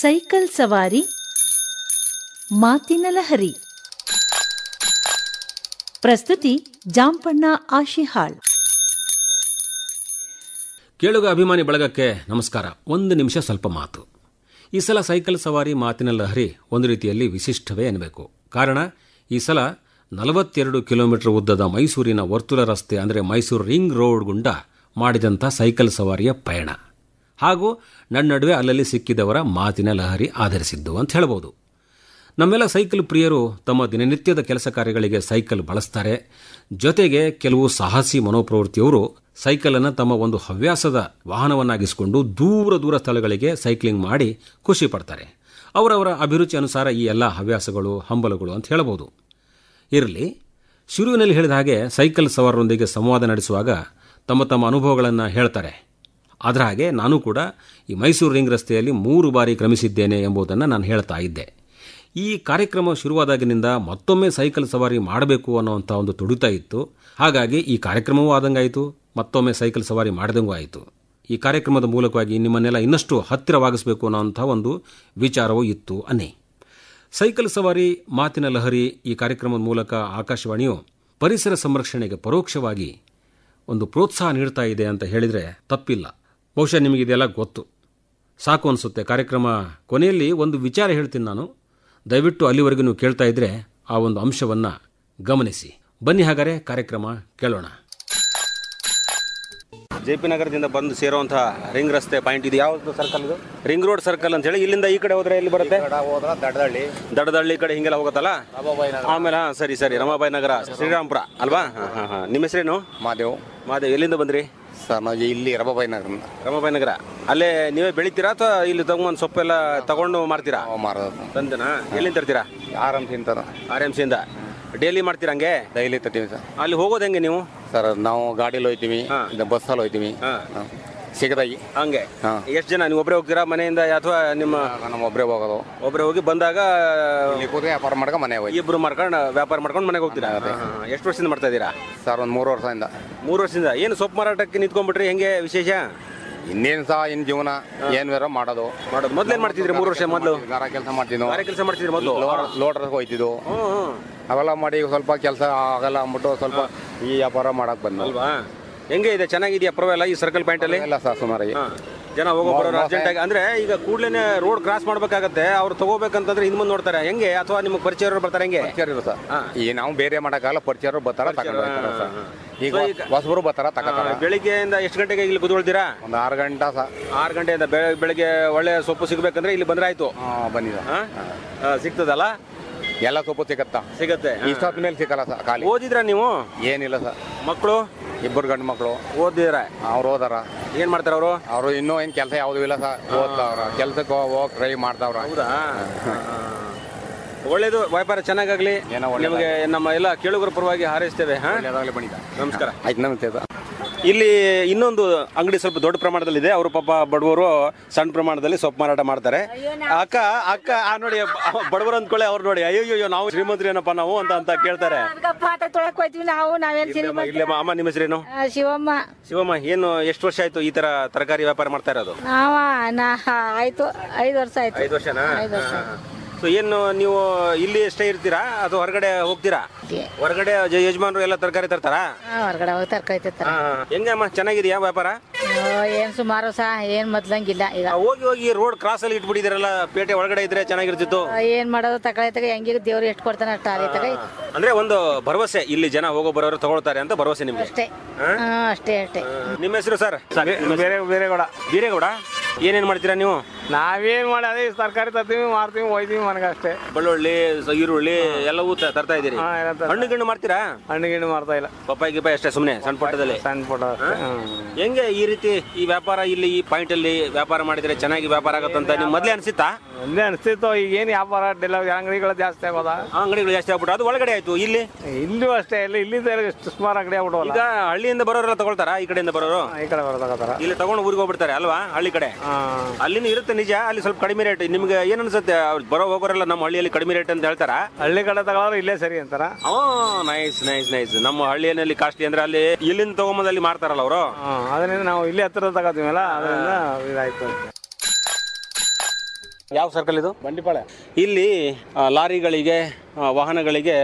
Cycle ಸವಾರಿ ಮಾತಿನ ಲಹರಿ. ಪ್ರಸ್ತುತಿ ಜಾಂಪಣ್ಣ ಆಶಿಹಾಳ್. ಕೇಳುಗ ಅಭಿಮಾನಿ ಬಳಗಕ್ಕೆ ನಮಸ್ಕಾರ. ಒಂದು ನಿಮಿಷ ಸ್ವಲ್ಪ ಮಾತು. ಈ ಸಲ ಸೈಕಲ್ ಸವಾರಿ ಮಾತಿನ ಲಹರಿ ಒಂದು ರೀತಿಯಲ್ಲಿ ವಿಶಿಷ್ಟವೇ ಎನ್ನಬೇಕು. ಕಾರಣ, ಈ ಸಲ 42 ಕಿಲೋಮೀಟರ್ ಉದ್ದದ ಮೈಸೂರಿನ ವರ್ತುಲ ರಸ್ತೆ ಅಂದರೆ ಮೈಸೂರು ರಿಂಗ್ ರೋಡ್ ಗುಂಡ ಮಾಡಿದಂಥ ಸೈಕಲ್ ಸವಾರಿಯ ಪಯಣ ಹಾಗೂ ನಡುವೆ ಅಲ್ಲಲ್ಲಿ ಸಿಕ್ಕಿದವರ ಮಾತಿನ ಲಹರಿ ಆಧರಿಸಿದ್ದು ಅಂತ ಹೇಳಬಹುದು. ನಮ್ಮೆಲ್ಲ ಸೈಕಲ್ ಪ್ರಿಯರು ತಮ್ಮ ದಿನನಿತ್ಯದ ಕೆಲಸ ಕಾರ್ಯಗಳಿಗೆ ಸೈಕಲ್ ಬಳಸ್ತಾರೆ. ಜೊತೆಗೆ ಕೆಲವು ಸಾಹಸಿ ಮನೋಪ್ರವೃತ್ತಿಯವರು ಸೈಕಲನ್ನು ತಮ್ಮ ಒಂದು ಹವ್ಯಾಸದ ವಾಹನವನ್ನಾಗಿಸಿಕೊಂಡು ದೂರ ಸ್ಥಳಗಳಿಗೆ ಸೈಕ್ಲಿಂಗ್ ಮಾಡಿ ಖುಷಿ ಪಡ್ತಾರೆ. ಅವರವರ ಅಭಿರುಚಿ ಅನುಸಾರ ಈ ಎಲ್ಲ ಹವ್ಯಾಸಗಳು ಹಂಬಲಗಳು ಅಂತ ಹೇಳಬಹುದು. ಇರಲಿ, ಶುರುವಿನಲ್ಲಿ ಹೇಳಿದ ಹಾಗೆ ಸೈಕಲ್ ಸವಾರರೊಂದಿಗೆ ಸಂವಾದ ನಡೆಸುವಾಗ ತಮ್ಮ ಅನುಭವಗಳನ್ನು ಹೇಳ್ತಾರೆ. ಅದರ ಹಾಗೆ ನಾನು ಕೂಡ ಈ ಮೈಸೂರು ರಿಂಗ್ ರಸ್ತೆಯಲ್ಲಿ 3 ಬಾರಿ ಕ್ರಮಿಸಿದ್ದೇನೆ ಎಂಬುದನ್ನು ನಾನು ಹೇಳ್ತಾ ಇದ್ದೆ. ಈ ಕಾರ್ಯಕ್ರಮ ಶುರುವಾದಾಗಿನಿಂದ ಮತ್ತೊಮ್ಮೆ ಸೈಕಲ್ ಸವಾರಿ ಮಾಡಬೇಕು ಅನ್ನೋವಂಥ ಒಂದು ತುಡಿತ ಇತ್ತು. ಹಾಗಾಗಿ ಈ ಕಾರ್ಯಕ್ರಮವೂ ಆದಂಗಾಯಿತು, ಮತ್ತೊಮ್ಮೆ ಸೈಕಲ್ ಸವಾರಿ ಮಾಡಿದಂಗೂ ಆಯಿತು. ಈ ಕಾರ್ಯಕ್ರಮದ ಮೂಲಕವಾಗಿ ನಿಮ್ಮನ್ನೆಲ್ಲ ಇನ್ನಷ್ಟು ಹತ್ತಿರವಾಗಿಸಬೇಕು ಅನ್ನೋಂಥ ಒಂದು ವಿಚಾರವೂ ಇತ್ತು ಅನ್ನಿ. ಸೈಕಲ್ ಸವಾರಿ ಮಾತಿನ ಲಹರಿ ಈ ಕಾರ್ಯಕ್ರಮದ ಮೂಲಕ ಆಕಾಶವಾಣಿಯು ಪರಿಸರ ಸಂರಕ್ಷಣೆಗೆ ಪರೋಕ್ಷವಾಗಿ ಒಂದು ಪ್ರೋತ್ಸಾಹ ನೀಡ್ತಾ ಇದೆ ಅಂತ ಹೇಳಿದರೆ ತಪ್ಪಿಲ್ಲ. ಬಹುಶಃ ನಿಮಗಿದೆಲ್ಲ ಗೊತ್ತು, ಸಾಕು ಅನಿಸುತ್ತೆ. ಕಾರ್ಯಕ್ರಮ ಕೊನೆಯಲ್ಲಿ ಒಂದು ವಿಚಾರ ಹೇಳ್ತೀನಿ ನಾನು, ದಯವಿಟ್ಟು ಅಲ್ಲಿವರೆಗೂ ನೀವು ಕೇಳ್ತಾ ಇದ್ರೆ ಆ ಒಂದು ಅಂಶವನ್ನು ಗಮನಿಸಿ. ಬನ್ನಿ ಹಾಗಾದರೆ ಕಾರ್ಯಕ್ರಮ ಕೇಳೋಣ. ಜೆ.ಪಿ. ನಗರದಿಂದ ಬಂದು ಸೇರುವಂತಹ ರಿಂಗ್ ರಸ್ತೆ ಪಾಯಿಂಟ್ ಇದು ಯಾವುದು ಸರ್ಕಲ್? ಇದು ರಿಂಗ್ ರೋಡ್ ಸರ್ಕಲ್ ಅಂತ ಹೇಳಿ. ಇಲ್ಲಿಂದ ಈ ಕಡೆ ಹೋದ್ರೆ ಎಲ್ಲಿ ಬರುತ್ತೆ? ದಡದಳ್ಳಿ ಕಡೆ ಹಿಂಗೆಲ್ಲ ಹೋಗುತ್ತಲ್ಲ. ಆಮೇಲೆ ಸರಿ ರಮಾಬಾಯಿ ನಗರ, ಶ್ರೀರಾಮ್ಪುರ ಅಲ್ವಾ? ನಿಮ್ಮ ಹೆಸರೇನು? ಮಾದೇವ್. ಎಲ್ಲಿಂದ ಬಂದ್ರಿ ಸರ್? ನಾವು ಇಲ್ಲಿ ರಮಾಬಾಯಿ ನಗರ. ಅಲ್ಲೇ ನೀವೇ ಬೆಳಿತೀರಾ ಅಥವಾ ಇಲ್ಲಿ ತಗೊಂಡ್ ಸೊಪ್ಪೆಲ್ಲ ತಗೊಂಡು ಮಾರ್ತೀರಾ? ತಂದನಾ? ಎಲ್ಲಿಂದ ತರ್ತೀರಾ? RMC ಇಂದ. ಡೈಲಿ ಮಾಡ್ತೀರಾ? ಹಂಗೆ ಡೈಲಿ ತರ್ತೀವಿ ಸರ್. ಅಲ್ಲಿ ಹೋಗೋದು ಹೆಂಗೆ ನೀವು? ಸರ್ ನಾವು ಗಾಡಿಯಲ್ಲಿ ಹೋಗ್ತೀವಿ, ಬಸ್ಸಲ್ಲಿ ಹೋಗ್ತೀವಿ, ಸಿಗದಾಗಿ. ಹಂಗೆ ಎಷ್ಟು ಜನ? ನೀವು ಒಬ್ಬರೇ ಹೋಗ್ತೀರಾ ಮನೆಯಿಂದ ಅಥವಾ ನಮ್ಮ ಒಬ್ಬರೇ ಹೋಗೋದು? ಒಬ್ಬರೇ ಹೋಗಿ ಬಂದಾಗ ವ್ಯಾಪಾರ ಮಾಡ್ಕೊಂಡು ಮನೆ ಹೋಗಿ ಇಬ್ರು ವ್ಯಾಪಾರ ಮಾಡ್ಕೊಂಡು ಮನೆಗೆ ಹೋಗ್ತೀರಾ? ಎಷ್ಟು ವರ್ಷದಿಂದ ಮಾಡ್ತಾ ಇದ್ದೀರಾ? ಸರ್ ಒಂದು 3 ವರ್ಷದಿಂದ. 3 ವರ್ಷದಿಂದ. ಏನು ಸೊಪ್ಪು ಮಾರಾಟಕ್ಕೆ ನಿಂತ್ಕೊಂಡ್ಬಿಟ್ರಿ? ಹೆಂಗೆ ವಿಶೇಷ? ಇನ್ನೇನು ಸಹ ಇನ್ ಜೀವನ ಏನ್ ಬೇರೆ ಮಾಡೋದು. ಮೊದ್ಲೇನ್ ಮಾಡ್ತಿದ್ರಿ? 3 ವರ್ಷ ಮೊದಲು ಗಾರ ಕೆಲಸ ಮಾಡ್ತಿದ್ವು. ಕೆಲಸ ಮಾಡ್ತಿದ್ರಿ ಮೊದಲು? ಲೋಡ್ರ್ ಹೋಯ್ತಿದ್ವು. ಅವೆಲ್ಲ ಮಾಡಿ ಸ್ವಲ್ಪ ಕೆಲಸ ಆಗಲ್ಲ ಅಂದ್ಬಿಟ್ಟು ಸ್ವಲ್ಪ ಈ ವ್ಯಾಪಾರ ಮಾಡಕ್ ಬಂದ್ವಲ್ವಾ. ಹೆಂಗೆ ಇದೆ? ಚೆನ್ನಾಗಿದೆಯಾ ಪರವಾಗಿಲ್ಲ ಈ ಸರ್ಕಲ್ ಪಾಯಿಂಟ್ ಅಲ್ಲಿ? ಎಲ್ಲ ಸರ್ ಸುಮಾರಾಗಿ ಜನ ಹೋಗೋರು ಅರ್ಜೆಂಟ್ ಆಗಿ ಅಂದ್ರೆ ಈಗ ಕೂಡಲೇ ರೋಡ್ ಕ್ರಾಸ್ ಮಾಡ್ಬೇಕಾಗತ್ತೆ. ಅವ್ರು ತಗೋಬೇಕಂತಂದ್ರೆ ಇನ್ ಮುಂದೆ ನೋಡ್ತಾರೆ ಹೆಂಗೆ? ಅಥವಾ ನಿಮ್ಗೆ ಪರಿಚಯರು ಬರ್ತಾರೆ? ಹೆಂಗೆ ಪರಿಚಯ ಸರ್? ಈ ನಾವು ಬೇರೆ ಮಾಡಕ್ಕಾಗಲ್ಲ, ಪರಿಚಯರು ಬರ್ತಾರ ತಗೊಂಡ್ರೆ. ಈಗ ಹೊಸಬರು ಬರ್ತಾರ ತಗೋತಾರ. ಬೆಳಿಗ್ಗೆಯಿಂದ ಎಷ್ಟು ಗಂಟೆಗೆ ಇಲ್ಲಿ ಕುತ್ಕೊಳ್ತೀರಾ? ಒಂದು 6 ಗಂಟೆ ಸರ್. 6 ಗಂಟೆಯಿಂದ ಬೆಳಿಗ್ಗೆ ಒಳ್ಳೆ ಸೊಪ್ಪು ಸಿಗ್ಬೇಕಂದ್ರೆ ಇಲ್ಲಿ ಬಂದ್ರೆ ಆಯ್ತು. ಬಂದಿದ ಸಿಗ್ತದಲ್ಲ? ಎಲ್ಲ ಸೊಪ್ಪು ಸಿಗತ್ತೆ. ಇಷ್ಟೊತ್ತ ಮೇಲೆ ಸಿಕ್ಕಲ್ಲ ಸರ್. ಖಾಲಿ ಓದಿದ್ರ ನೀವು? ಏನಿಲ್ಲ ಸರ್. ಮಕ್ಕಳು? 2 ಗಂಡು ಮಕ್ಕಳು. ಓದಿದ್ರ? ಅವ್ರು ಓದಾರ. ಏನ್ ಮಾಡ್ತಾರ ಅವರು? ಅವರು ಇನ್ನೂ ಏನ್ ಕೆಲಸ ಯಾವ್ದು ಇಲ್ಲ ಸರ್. ಓದ್ತಾವ್ರ, ಕೆಲ್ಸಕ್ಕೆ ಹೋಗಿ ಟ್ರೈ ಮಾಡ್ತಾವ್ರ. ಹೌದಾ? ಒಳ್ಳೇದು, ವ್ಯಾಪಾರ ಚೆನ್ನಾಗಾಗ್ಲಿ. ನಿಮಗೆ ನಮ್ಮ ಎಲ್ಲ ಕೇಳುಗರ ಪರವಾಗಿ ಹಾರೈಸ್ತೇವೆ. ನಮಸ್ಕಾರ. ಆಯ್ತು, ನಮಸ್ತೆ ಸರ್. ಇಲ್ಲಿ ಇನ್ನೊಂದು ಅಂಗಡಿ ಸ್ವಲ್ಪ ದೊಡ್ಡ ಪ್ರಮಾಣದಲ್ಲಿ ಇದೆ. ಅವರು ಪಾಪ ಬಡವರು ಸಣ್ಣ ಪ್ರಮಾಣದಲ್ಲಿ ಸೊಪ್ಪು ಮಾರಾಟ ಮಾಡ್ತಾರೆ. ಅಕ್ಕ ನೋಡಿ, ಬಡವರು ಅಂದ್ಕೊಳ್ಳಿ ಅವ್ರು ನೋಡಿ, ಅಯ್ಯೋ ನಾವು ಶ್ರೀಮಂತರು ಏನಪ್ಪ ನಾವು ಅಂತ ಕೇಳ್ತಾರೆ. ಅಮ್ಮ, ನಿಮ್ಮ ಹೆಸರೇನು? ಶಿವಮ್ಮ. ಏನು ಎಷ್ಟು ವರ್ಷ ಆಯ್ತು ಈ ತರ ತರಕಾರಿ ವ್ಯಾಪಾರ ಮಾಡ್ತಾ ಇರೋದು? ಆಯ್ತು 5 ವರ್ಷ ಆಯ್ತು. 5 ವರ್ಷನಾ? ಸೊ ಏನು ನೀವು ಇಲ್ಲಿ ಎಷ್ಟೇ ಇರ್ತೀರಾ ಅಥವಾ ಹೊರಗಡೆ ಹೋಗ್ತೀರಾ? ಹೊರಗಡೆ ಯಜಮಾನರು ಎಲ್ಲ ತರಕಾರಿ ತರ್ತಾರಾ? ಹೊರಗಡೆ ಹೋಗಿ ತರಕಾರಿ ತರ್ತಾರ. ಹೆಂಗಮ್ಮ, ಚೆನ್ನಾಗಿದೆಯಾ ವ್ಯಾಪಾರ? ಏನ್ ಸುಮಾರು ಸಹ ಏನ್ ಮೊದ್ಲಂಗಿಲ್ಲ. ಈಗ ಹೋಗಿ ರೋಡ್ ಕ್ರಾಸ್ ಅಲ್ಲಿ ಇಟ್ಬಿಟ್ಟಿದಾರಲ್ಲ, ಪೇಟೆ ಒಳಗಡೆ ಇದ್ರೆ ಚೆನ್ನಾಗಿರ್ತಿತ್ತು. ಏನ್ ಮಾಡೋದು, ತಗೊಳ್ತಾಗ ಹೆಂಗಿರ್ ದೇವ್ರು ಎಷ್ಟು ಕೊಡ್ತಾನೆ ಅಷ್ಟ ಆಗೈತಾಗ. ಅಂದ್ರೆ ಒಂದು ಭರವಸೆ, ಇಲ್ಲಿ ಜನ ಹೋಗೋ ಬರೋರು ತಗೊಳ್ತಾರೆ ಅಂತ ಭರವಸೆ ನಿಮ್ಗೆ? ಅಷ್ಟೇ. ಅಷ್ಟೇ. ನಿಮ್ಮ ಹೆಸರು ಸರ್? ಬೀರೇಗೌಡ. ಏನೇನ್ ಮಾಡ್ತೀರಾ ನೀವು? ನಾವೇನ್ ಮಾಡೋದು, ತರಕಾರಿ ತರ್ತೀವಿ, ಮಾರ್ತೀವಿ, ಒಯ್ತೀವಿ ಮನೆಗೆ ಅಷ್ಟೇ. ಬೆಳ್ಳುಳ್ಳಿ, ಈರುಳ್ಳಿ ಎಲ್ಲವೂ ತರ್ತಾ ಇದ್ದೀರಿ? ಹಣ್ಣು ಗಿಣ್ಣು ಮಾಡ್ತೀರಾ? ಹಣ್ಣು ಗಿಣ್ಣು ಮಾಡ್ತಾ ಇಲ್ಲ. ಪಪ್ಪಾಯಿ ಅಷ್ಟೇ, ಸುಮ್ಮನೆ ಸಣ್ಣ ಪಟ್ಟದಲ್ಲಿ. ಹೆಂಗೆ ಈ ರೀತಿ ಈ ವ್ಯಾಪಾರ ಇಲ್ಲಿ ಈ ಪಾಯಿಂಟ್ ಅಲ್ಲಿ ವ್ಯಾಪಾರ ಮಾಡಿದ್ರೆ ಚೆನ್ನಾಗಿ ವ್ಯಾಪಾರ ಆಗತ್ತಂತ ನಿಮ್ ಮೊದ್ಲೇ ಅನ್ಸಿತ್ತಾ? ಮೊದ್ಲೇ ಅನ್ಸ್ತಿತ್ತು. ಈಗ ಏನ್ ವ್ಯಾಪಾರ ಅಂಗಡಿಗಳು ಜಾಸ್ತಿ ಆಗೋದ? ಅಂಗಡಿಗಳು ಜಾಸ್ತಿ ಆಗ್ಬಿಟ್ಟು ಅದು ಒಳಗಡೆ ಆಯ್ತು. ಇಲ್ಲೂ ಅಷ್ಟೇ. ಇಲ್ಲಿ ಸುಮಾರು ಅಂಗಡಿ ಆಗ್ಬಿಟ್ಟು. ಈಗ ಹಳ್ಳಿಯಿಂದ ಬರೋರೆಲ್ಲ ತಗೊಳ್ತಾರ? ಈ ಕಡೆಯಿಂದ ಬರೋರು ಈ ಕಡೆ ಬರೋದಾಗತ್ತಾರ. ಇಲ್ಲಿ ತಗೊಂಡು ಊರಿಗೆ ಹೋಗ್ಬಿಡ್ತಾರೆ ಅಲ್ವಾ? ಹಳ್ಳಿ ಕಡೆ ಅಲ್ಲಿನೂ ಇರುತ್ತೆ ನಿಜ. ಅಲ್ಲಿ ಸ್ವಲ್ಪ ಕಡಿಮೆ ರೇಟ್. ನಿಮ್ಗೆ ಏನ್ ಅನ್ಸುತ್ತೆ? ಬರೋ ಹೋಗೋರೆಲ್ಲ ನಮ್ಮ ಹಳ್ಳಿಯಲ್ಲಿ ಕಡಿಮೆ ರೇಟ್ ಅಂತ ಹೇಳ್ತಾರ? ಹಳ್ಳಿ ಕಡೆ ತಗೊಳ್ಳೋರು ಇಲ್ಲೇ ಸರಿ ಅಂತಾರ. ನೈಸ್. ನಮ್ಮ ಹಳ್ಳಿಯಲ್ಲಿ ಕಾಸ್ಟ್ಲಿ ಅಂದ್ರೆ ಅಲ್ಲಿ ಇಲ್ಲಿಂದ ತಗೊಂಬಂದು ಅಲ್ಲಿ ಮಾರ್ತಾರಲ್ಲ ಅವರು. ಅದರಿಂದ ನಾವು ಇಲ್ಲಿ ಹತ್ತಿರ ತಗೋತೀವಲ್ಲ, ಅದರಿಂದ ಇದಾಯ್ತು. ಯಾವ ಸರ್ಕಲ್ ಇದು? ಬಂಡಿಪಾಳೆ. ಇಲ್ಲಿ ಲಾರಿಗಳಿಗೆ ವಾಹನಗಳಿಗೆ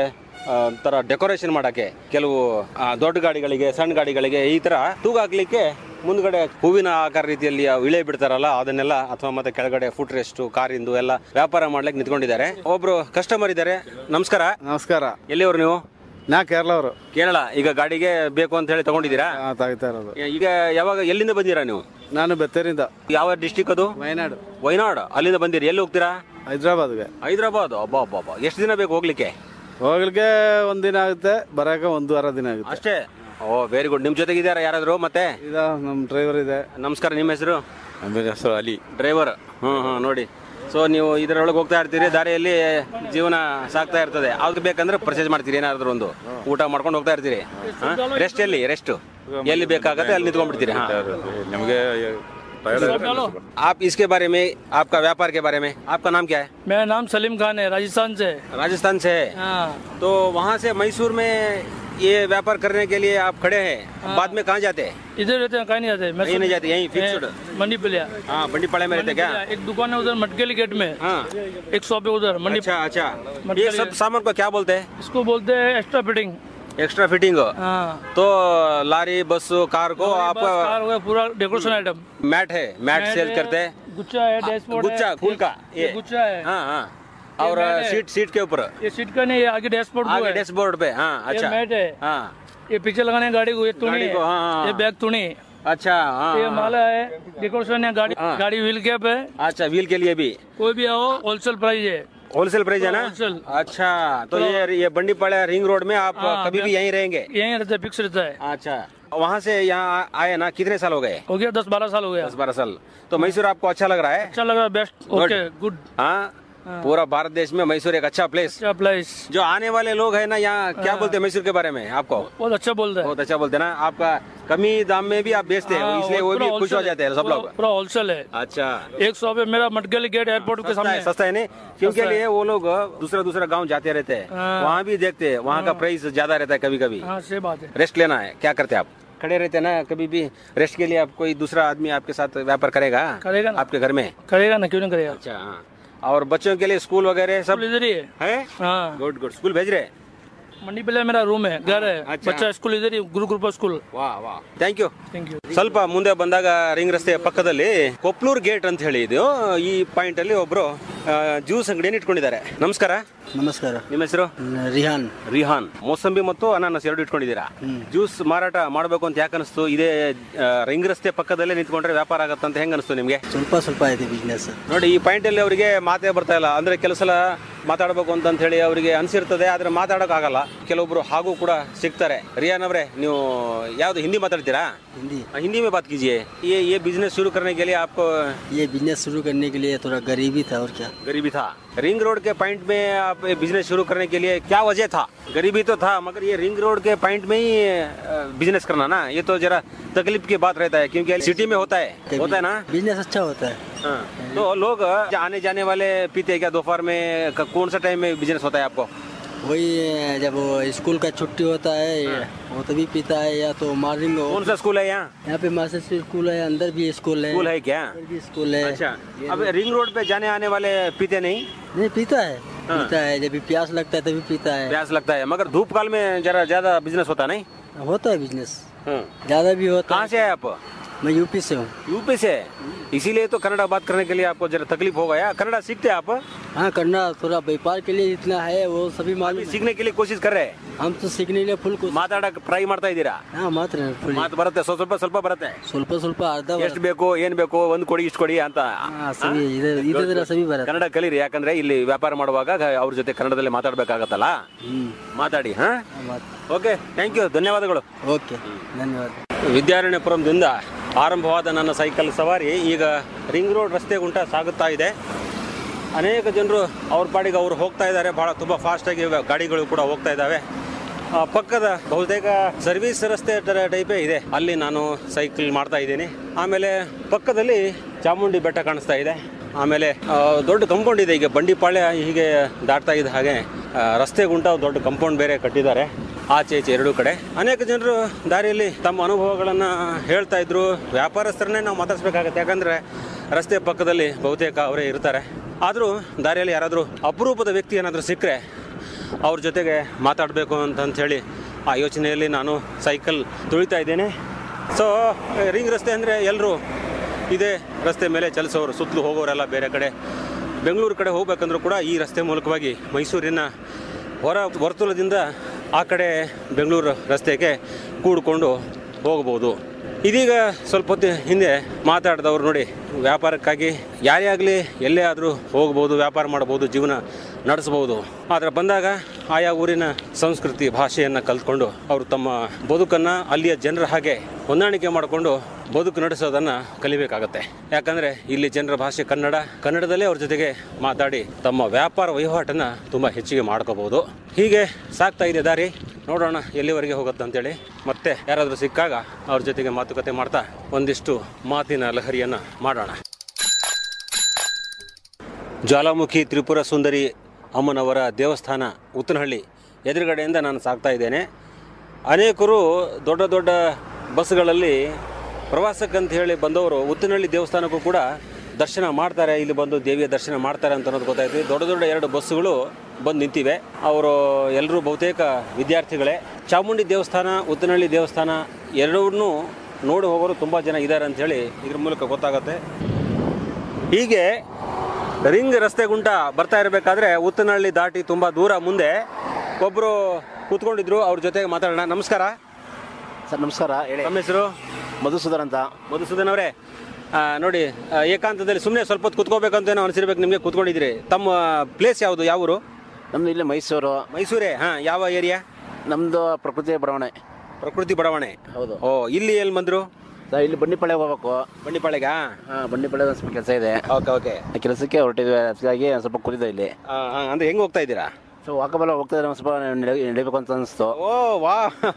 ತರ ಡೆಕೋರೇಷನ್ ಮಾಡಕ್ಕೆ ಕೆಲವು ದೊಡ್ಡ ಗಾಡಿಗಳಿಗೆ ಸಣ್ಣ ಗಾಡಿಗಳಿಗೆ ಈ ತರ ತೂಗಾಕ್ಲಿಕ್ಕೆ ಮುಂದ್ಗಡೆ ಹೂವಿನ ಆಕಾರ ರೀತಿಯಲ್ಲಿ ಇಳೆ ಬಿಡ್ತಾರಲ್ಲ ಅದನ್ನೆಲ್ಲ ಅಥವಾ ಮತ್ತೆ ಕೆಳಗಡೆ ಫುಟ್ ರೆಸ್ಟ್ ಕಾರಿಂದು ಎಲ್ಲ ವ್ಯಾಪಾರ ಮಾಡ್ಲಿಕ್ಕೆ ನಿಂತ್ಕೊಂಡಿದ್ದಾರೆ. ಒಬ್ರು ಕಸ್ಟಮರ್ ಇದ್ದಾರೆ. ನಮಸ್ಕಾರ. ನಮಸ್ಕಾರ. ಎಲ್ಲಿಯವರು ನೀವು? ನಾ ಕೇರಳ ಅವರು. ಕೇರಳ. ಈಗ ಗಾಡಿಗೆ ಬೇಕು ಅಂತ ಹೇಳಿ ತಗೊಂಡಿದ್ದೀರಾ? ತಾಗ್ತಾ ಇರೋದು. ಈಗ ಯಾವಾಗ ಎಲ್ಲಿಂದ ಬಂದಿರಾ ನೀವು? ನಾನು ಬೆತ್ತೇರಿಂದ. ಯಾವ ಡಿಸ್ಟಿಕ್ ಅದು? ವಯನಾಡು. ವಯನಾಡು. ಅಲ್ಲಿಂದ ಬಂದಿರಿ. ಎಲ್ಲಿ ಹೋಗ್ತೀರಾ? ಹೈದ್ರಾಬಾದ್ಗೆ. ಹೈದರಾಬಾದ್. ಅಬ್ಬಾ ಅಬ್ಬಾ. ಎಷ್ಟು ದಿನ ಬೇಕು ಹೋಗ್ಲಿಕ್ಕೆ? ಹೋಗ್ಲಿಕ್ಕೆ ಒಂದಿನ ಆಗುತ್ತೆ, ಬರಕ 1 ವಾರ ದಿನ ಆಗುತ್ತೆ ಅಷ್ಟೇ. ಓ ವೆರಿ ಗುಡ್. ನಿಮ್ ಜೊತೆಗಿದ್ದಾರಾ ಯಾರಾದ್ರು? ಮತ್ತೆ ನಮ್ ಡ್ರೈವರ್ ಇದೆ. ನಮಸ್ಕಾರ. ನಿಮ್ಮ ಹೆಸರು? ನಮ್ಮ ಹೆಸರು ಅಲಿ. ಡ್ರೈವರ್. ನೋಡಿ. ಸೊ ನೀವು ಇದರೊಳಗೆ ಹೋಗ್ತಾ ಇರ್ತೀರಿ, ದಾರಿಯಲ್ಲಿ ಜೀವನ ಸಾಕ್ತಾ ಇರ್ತದೆ. ಅವ್ರಿಗೆ ಬೇಕಂದ್ರೆ ಪರ್ಚೇಸ್ ಮಾಡ್ತೀರಿ, ಏನಾದ್ರು ಒಂದು ಊಟ ಮಾಡ್ಕೊಂಡು ಹೋಗ್ತಾ ಇರ್ತೀರಿ. ರೆಸ್ಟ್ ಎಲ್ಲಿ ಬೇಕಾಗತ್ತೆ ಅಲ್ಲಿ ನಿಂತ್ಕೊಂಡ್ಬಿಡ್ತೀರಿ. ನಮಗೆ आप इसके बारे में, आपका व्यापार के बारे में, आपका नाम क्या है? मेरा नाम सलीम खान है, राजस्थान से है। हाँ। तो वहाँ से मैसूर में ये व्यापार करने के लिए आप खड़े हैं। बाद में कहाँ जाते हैं? इधर रहते हैं, कहीं नहीं जाते। कहीं नहीं जाते, यहीं फिक्स्ड मंडीपलिया। हाँ, मंडीपाड़े में रहते क्या? एक दुकान है उधर मटकेली गेट में। हाँ। एक शॉप है उधर मंडी। अच्छा। ये सब सामान को क्या बोलते हैं? इसको बोलते हैं एक्स्ट्रा फिटिंग। Extra fitting. हाँ। तो लारी बस कार को आपका कार हो गया पूरा डेकोरेशन आइटम। मैट है, मैट सेल करते हैं। गुच्छा है, डैशबोर्ड है, गुच्छा फूल का ये गुच्छा है। हाँ। और सीट के ऊपर ये सीट का नहीं, आगे डैशबोर्ड आगे डैशबोर्ड पे। हाँ। अच्छा। मैट है। हाँ। ये पीछे लगाने गाड़ी को, ये तुनी है। हाँ। ये बैग तुनी। अच्छा। हाँ। ये माला है, डेकोरेशन है, गाड़ी व्हील कैप है। अच्छा, व्हील के लिए भी कोई भी आओ, होलसेल प्राइस है। होलसेल प्राइस है ना? होलसेल। अच्छा। तो ये बंडीपाड़ा रिंग रोड में आप कभी भी यहीं रहेंगे? यहीं रहता है, फिक्स रहता है। अच्छा। वहाँ से यहाँ आए ना, कितने साल हो गए? हो गया 10-12 साल हो गया। 10-12 साल। तो मैसूर आपको अच्छा लग रहा है? अच्छा लग रहा है, बेस्ट। Okay, good. हाँ। पूरा भारत देश में मैसूर एक अच्छा प्लेस। अच्छा प्लेस। जो आने वाले लोग हैं ना यहाँ, क्या बोलते हैं मैसूर के बारे में आपको? बहुत अच्छा बोलते हैं। बहुत अच्छा बोलते हैं ना। आपका कमी दाम में भी आप बेचते हैं, इसलिए वो भी खुश हो जाते हैं सब लोग। पूरा होलसेल है। अच्छा। एक शॉप है मेरा मटकेली गेट एयरपोर्ट के सामने। सस्ता है नहीं, क्योंकि लिए वो लोग दूसरा गाँव जाते रहते हैं, वहाँ भी देखते हैं, वहाँ का प्राइस ज्यादा रहता है कभी कभी। हाँ, सही बात है। रेस्ट लेना है, क्या करते हैं आप? खड़े रहते हैं ना, कभी भी रेस्ट के लिए आप कोई दूसरा आदमी आपके साथ व्यापार करेगा ना आपके घर में? करेगा ना, क्यों नहीं करेगा। अच्छा। हाँ। और बच्चों के लिए स्कूल वगैरह सब इधर ही है। हाँ। गुड। स्कूल भेज रहे? ಮಂಡಿಪಲ್ಲೆ मेरा रूम है, घर है। बच्चा स्कूल इधर ही, गुरुकृपा स्कूल। ವಾಹ್. Thank you. ಸ್ವಲ್ಪ ಮುಂದೆ ಬಂದಾಗ ರಿಂಗ್ ರಸ್ತೆಯ ಪಕ್ಕದಲ್ಲಿ ಕೊಪ್ಲೂರ್ ಗೇಟ್ ಅಂತ ಹೇಳಿ ಇದು. ಈ ಪಾಯಿಂಟ್ ಅಲ್ಲಿ ಒಬ್ರು ಜ್ಯೂಸ್ ಅಂಗಡಿಯನ್ನು ಇಟ್ಕೊಂಡಿದ್ದಾರೆ. ನಮಸ್ಕಾರ. ನಮಸ್ಕಾರ. ನಿಮ್ಮ ಹೆಸರು? ರಿಹಾನ್. ಮೋಸಂಬಿ ಮತ್ತು ಅನಾನಸ್ ಎರಡು ಇಟ್ಕೊಂಡಿದ್ದೀರಾ. ಜ್ಯೂಸ್ ಮಾರಾಟ ಮಾಡಬೇಕು ಅಂತ ಯಾಕೆ ಅನಿಸ್ತು? ಇದೇ ರಿಂಗ್ ರಸ್ತೆ ಪಕ್ಕದಲ್ಲೇ ನಿಂತ್ಕೊಂಡ್ರೆ ವ್ಯಾಪಾರ ಆಗತ್ತಂತ ಹೆಂಗ್ ಅನಿಸ್ತು ನಿಮ್ಗೆ? ಸ್ವಲ್ಪ ಇದೆ ಬಿಸ್ನೆಸ್. ನೋಡಿ, ಈ ಪಾಯಿಂಟ್ ಅಲ್ಲಿ ಅವರಿಗೆ ಮಾತೇ ಬರ್ತಾ ಇಲ್ಲ. ಅಂದ್ರೆ ಕೆಲವು ಸಲ ಮಾತಾಡಬೇಕು ಅಂತ ಹೇಳಿ ಅವರಿಗೆ ಅನ್ಸಿರ್ತದೆ, ಆದ್ರೆ ಮಾತಾಡಕ್ ಆಗಲ್ಲ. ಕೆಲವೊಬ್ರು ಹಾಗೂ ಕೂಡ ಸಿಗ್ತಾರೆ. ರಿಯಾನ್ ಅವರೇ, ನೀವು ಯಾವ್ದು ಹಿಂದಿ ಮಾತಾಡ್ತೀರಾ? हिंदी में बात कीजिए। ये बिजनेस शुरू करने के लिए आपको? ये बिजनेस शुरू करने के लिए थोड़ा गरीबी था, और क्या गरीबी था। रिंग रोड के पॉइंट में आप बिजनेस शुरू करने के लिए क्या वजह था? गरीबी तो था, मगर ये रिंग रोड के पॉइंट में ही बिजनेस करना ना, ये तो जरा तकलीफ की बात रहता है, क्योंकि सिटी में होता है ना बिजनेस अच्छा होता है। हाँ। तो लोग आने जाने वाले पीते क्या? दोपहर में कौन सा टाइम में बिजनेस होता है आपको? वही जब स्कूल का छुट्टी होता है वो तभी पीता है, या तो मॉर्निंग। कौन सा स्कूल है यहाँ पे? मास्टर स्कूल है, अंदर भी स्कूल है। स्कूल है क्या? स्कूल है। अच्छा। अब रिंग रोड पे जाने आने वाले पीते नहीं? पीता है। जब प्यास लगता है तभी पीता है। प्यास लगता है, मगर धूप काल में जरा ज्यादा बिजनेस होता नहीं? होता है बिजनेस, ज्यादा भी होता है। कहाँ से है आप? मैं यूपी से हूँ। यूपी से? इसीलिए तो कन्नड़ा बात करने के लिए आपको जरा तकलीफ हो गया। कन्नड़ा सीखते हैं आप? हाँ, कन्नड़ा थोड़ा व्यापार के लिए इतना है, वो सभी मालूम। सीखने के लिए कोशिश कर रहे हैं? हम तो सीखने के लिए फुल को ಮಾತಾಡಕ್ಕೆ ಟ್ರೈ ಮಾಡ್ತಾ ಇದ್ದೀರಾ? ಹಾ, ಮಾತು ಬರುತ್ತೆ, ಸ್ವಲ್ಪ ಬರುತ್ತೆ. ಸ್ವಲ್ಪ ಅರ್ಧ. ಎಷ್ಟು ಬೇಕು, ಏನ್ ಬೇಕು, ಒಂದು ಕೊಡಿ, ಇಷ್ಟು ಕೊಡಿ ಅಂತ ಸವಿ ಬರುತ್ತೆ. ಕನ್ನಡ ಕಲೀರಿ, ಯಾಕಂದ್ರೆ ಇಲ್ಲಿ ವ್ಯಾಪಾರ ಮಾಡುವಾಗ ಅವ್ರ ಜೊತೆ ಕನ್ನಡದಲ್ಲಿ ಮಾತಾಡ್ಬೇಕಾಗತ್ತಲ್ಲ. ಮಾತಾಡಿ. ಹಾ, ಓಕೆ, ಥ್ಯಾಂಕ್ ಯು, ಧನ್ಯವಾದಗಳು. ಓಕೆ, ಧನ್ಯವಾದ. ವಿದ್ಯಾರಣ್ಯಪುರಂದಿಂದ ಆರಂಭವಾದ ನನ್ನ ಸೈಕಲ್ ಸವಾರಿ ಈಗ ರಿಂಗ್ ರೋಡ್ ರಸ್ತೆ ಗುಂಟ ಸಾಗುತ್ತಾ ಇದೆ. ಅನೇಕ ಜನರು ಅವ್ರ ಪಾಡಿಗೆ ಅವರು ಹೋಗ್ತಾ ಇದ್ದಾರೆ. ತುಂಬ ಫಾಸ್ಟಾಗಿ ಗಾಡಿಗಳು ಕೂಡ ಹೋಗ್ತಾ ಇದ್ದಾವೆ. ಪಕ್ಕದ ಬಹುತೇಕ ಸರ್ವಿಸ್ ರಸ್ತೆ ಟೈಪೇ ಇದೆ, ಅಲ್ಲಿ ನಾನು ಸೈಕಲ್ ಮಾಡ್ತಾ ಇದ್ದೀನಿ. ಆಮೇಲೆ ಪಕ್ಕದಲ್ಲಿ ಚಾಮುಂಡಿ ಬೆಟ್ಟ ಕಾಣಿಸ್ತಾ ಇದೆ. ಆಮೇಲೆ ದೊಡ್ಡ ಕಂಪೌಂಡ್ ಇದೆ. ಈಗ ಬಂಡಿಪಾಳ್ಯ ಹೀಗೆ ದಾಟ್ತಾ ಇದ್ದ ಹಾಗೆ ರಸ್ತೆ ಗುಂಟ ದೊಡ್ಡ ಕಂಪೌಂಡ್ ಬೇರೆ ಕಟ್ಟಿದ್ದಾರೆ, ಆಚೆ ಈಚೆ ಎರಡೂ ಕಡೆ. ಅನೇಕ ಜನರು ದಾರಿಯಲ್ಲಿ ತಮ್ಮ ಅನುಭವಗಳನ್ನು ಹೇಳ್ತಾ ಇದ್ರು. ವ್ಯಾಪಾರಸ್ಥರನ್ನೇ ನಾವು ಮಾತಾಡಿಸ್ಬೇಕಾಗತ್ತೆ, ಯಾಕಂದರೆ ರಸ್ತೆ ಪಕ್ಕದಲ್ಲಿ ಬಹುತೇಕ ಅವರೇ ಇರ್ತಾರೆ. ಆದರೂ ದಾರಿಯಲ್ಲಿ ಯಾರಾದರೂ ಅಪರೂಪದ ವ್ಯಕ್ತಿ ಏನಾದರೂ ಸಿಕ್ಕರೆ ಅವ್ರ ಜೊತೆಗೆ ಮಾತಾಡಬೇಕು ಅಂತಂಥೇಳಿ ಆ ಯೋಚನೆಯಲ್ಲಿ ನಾನು ಸೈಕಲ್ ತುಳಿತಾ ಇದ್ದೇನೆ. ಸೊ ರಿಂಗ್ ರಸ್ತೆ ಅಂದರೆ ಎಲ್ಲರೂ ಇದೇ ರಸ್ತೆ ಮೇಲೆ ಚಲಿಸೋರು, ಸುತ್ತಲೂ ಹೋಗೋರೆಲ್ಲ ಬೇರೆ ಕಡೆ ಬೆಂಗಳೂರು ಕಡೆ ಹೋಗ್ಬೇಕಂದ್ರೂ ಕೂಡ ಈ ರಸ್ತೆ ಮೂಲಕವಾಗಿ ಮೈಸೂರಿನ ಹೊರ ವರ್ತುಲದಿಂದ ಆ ಕಡೆ ಬೆಂಗಳೂರು ರಸ್ತೆಗೆ ಕೂಡಿಕೊಂಡು ಹೋಗ್ಬೋದು. ಇದೀಗ ಸ್ವಲ್ಪ ಹೊತ್ತು ಹಿಂದೆ ಮಾತಾಡಿದವ್ರು ನೋಡಿ, ವ್ಯಾಪಾರಕ್ಕಾಗಿ ಯಾರೇ ಆಗಲಿ ಎಲ್ಲೇ ಆದರೂ ಹೋಗ್ಬೋದು, ವ್ಯಾಪಾರ ಮಾಡ್ಬೋದು, ಜೀವನ ನಡೆಸ್ಬೋದು. ಆದರೆ ಬಂದಾಗ ಆಯಾ ಊರಿನ ಸಂಸ್ಕೃತಿ ಭಾಷೆಯನ್ನು ಕಲ್ತ್ಕೊಂಡು ಅವರು ತಮ್ಮ ಬದುಕನ್ನು ಅಲ್ಲಿಯ ಜನರ ಹಾಗೆ ಹೊಂದಾಣಿಕೆ ಮಾಡಿಕೊಂಡು ಬದುಕು ನಡೆಸೋದನ್ನು ಕಲಿಬೇಕಾಗತ್ತೆ. ಯಾಕಂದರೆ ಇಲ್ಲಿ ಜನರ ಭಾಷೆ ಕನ್ನಡ, ಕನ್ನಡದಲ್ಲೇ ಅವ್ರ ಜೊತೆಗೆ ಮಾತಾಡಿ ತಮ್ಮ ವ್ಯಾಪಾರ ವಹಿವಾಟನ್ನು ತುಂಬ ಹೆಚ್ಚಿಗೆ ಮಾಡ್ಕೋಬೋದು. ಹೀಗೆ ಸಾಗ್ತಾ ಇದೆ ದಾರಿ, ನೋಡೋಣ ಎಲ್ಲಿವರೆಗೆ ಹೋಗುತ್ತೆ ಅಂತೇಳಿ. ಮತ್ತೆ ಯಾರಾದರೂ ಸಿಕ್ಕಾಗ ಅವ್ರ ಜೊತೆಗೆ ಮಾತುಕತೆ ಮಾಡ್ತಾ ಒಂದಿಷ್ಟು ಮಾತಿನ ಲಹರಿಯನ್ನು ಮಾಡೋಣ. ಜ್ವಾಲಾಮುಖಿ ತ್ರಿಪುರ ಸುಂದರಿ ಅಮ್ಮನವರ ದೇವಸ್ಥಾನ ಉತ್ತನಹಳ್ಳಿ ಎದುರುಗಡೆಯಿಂದ ನಾನು ಸಾಗ್ತಾ ಇದ್ದೇನೆ. ಅನೇಕರು ದೊಡ್ಡ ದೊಡ್ಡ ಬಸ್ಗಳಲ್ಲಿ ಪ್ರವಾಸಕ್ಕಂತ ಹೇಳಿ ಬಂದವರು ಉತ್ತನಹಳ್ಳಿ ದೇವಸ್ಥಾನಕ್ಕೂ ಕೂಡ ದರ್ಶನ ಮಾಡ್ತಾರೆ, ಇಲ್ಲಿ ಬಂದು ದೇವಿಯ ದರ್ಶನ ಮಾಡ್ತಾರೆ ಅಂತ ಅನ್ನೋದು ಗೊತ್ತಾಯ್ತು. ದೊಡ್ಡ ದೊಡ್ಡ 2 ಬಸ್ಸುಗಳು ಬಂದು ನಿಂತಿವೆ. ಅವರು ಎಲ್ಲರೂ ಬಹುತೇಕ ವಿದ್ಯಾರ್ಥಿಗಳೇ. ಚಾಮುಂಡಿ ದೇವಸ್ಥಾನ, ಉತ್ತನಹಳ್ಳಿ ದೇವಸ್ಥಾನ ಎರಡನ್ನೂ ನೋಡಿ ಹೋಗೋರು ತುಂಬ ಜನ ಇದ್ದಾರೆ ಅಂಥೇಳಿ ಇದ್ರ ಮೂಲಕ ಗೊತ್ತಾಗುತ್ತೆ. ಹೀಗೆ ರಿಂಗ್ ರಸ್ತೆ ಗುಂಟ ಬರ್ತಾ ಇರಬೇಕಾದ್ರೆ ಉತ್ತನಹಳ್ಳಿ ದಾಟಿ ತುಂಬ ದೂರ ಮುಂದೆ ಒಬ್ಬರು ಕೂತ್ಕೊಂಡಿದ್ರು, ಅವ್ರ ಜೊತೆಗೆ ಮಾತಾಡೋಣ. ನಮಸ್ಕಾರ ಸರ್. ನಮಸ್ಕಾರ. ಹೇಳಿ. ನಮ್ಮ ಹೆಸರು? ಮಧುಸೂದನ್ ಅಂತ. ಮಧುಸೂದನ್ ಅವರೇ, ನೋಡಿ ಏಕಾಂತದಲ್ಲಿ ಸುಮ್ಮನೆ ಸ್ವಲ್ಪ ಹೊತ್ತು ಕೂತ್ಕೋಬೇಕಂತ ಅನಿಸಿರ್ಬೇಕು ನಿಮಗೆ, ಕೂತ್ಕೊಂಡಿದ್ದೀರಿ. ತಮ್ಮ ಪ್ಲೇಸ್ ಯಾವುದು, ಯಾವ ಊರು? ನಮ್ದು ಇಲ್ಲಿ ಮೈಸೂರು. ಮೈಸೂರೇ? ಹಾಂ. ಯಾವ ಏರಿಯಾ? ನಮ್ಮದು ಪ್ರಕೃತಿ ಬಡಾವಣೆ. ಪ್ರಕೃತಿ ಬಡಾವಣೆ. ಹೌದು. ಓ, ಇಲ್ಲಿ ಎಲ್ಲಿ ಬಂದರು? ಇಲ್ಲಿ ಬಂಡಿಪಾಳ್ಯಗೆ ಹೋಗ್ಬೇಕು. ಬಂಡಿಪಾಳ್ಯಗ? ಹಾಂ, ಬಂಡಿಪಾಳ್ಯದ ಸ್ವಲ್ಪ ಕೆಲಸ ಇದೆ. Okay okay. ಆ ಕೆಲಸಕ್ಕೆ ಹೊರಟಿದ್ವಿ, ಅದಕ್ಕಾಗಿ ಸ್ವಲ್ಪ ಕೂತಿದ್ದೆ ಇಲ್ಲಿ. ಅಂದರೆ ಹೆಂಗೆ ಹೋಗ್ತಾ ಇದ್ದೀರಾ? ಸೊ ವಾಕಬಲ್ ಹೋಗ್ತಾ ಇದ್ರೆ ಸ್ವಲ್ಪ ನಡಿಬೇಕು ಅಂತ ಅನಿಸ್ತು. ಓ ವಾ,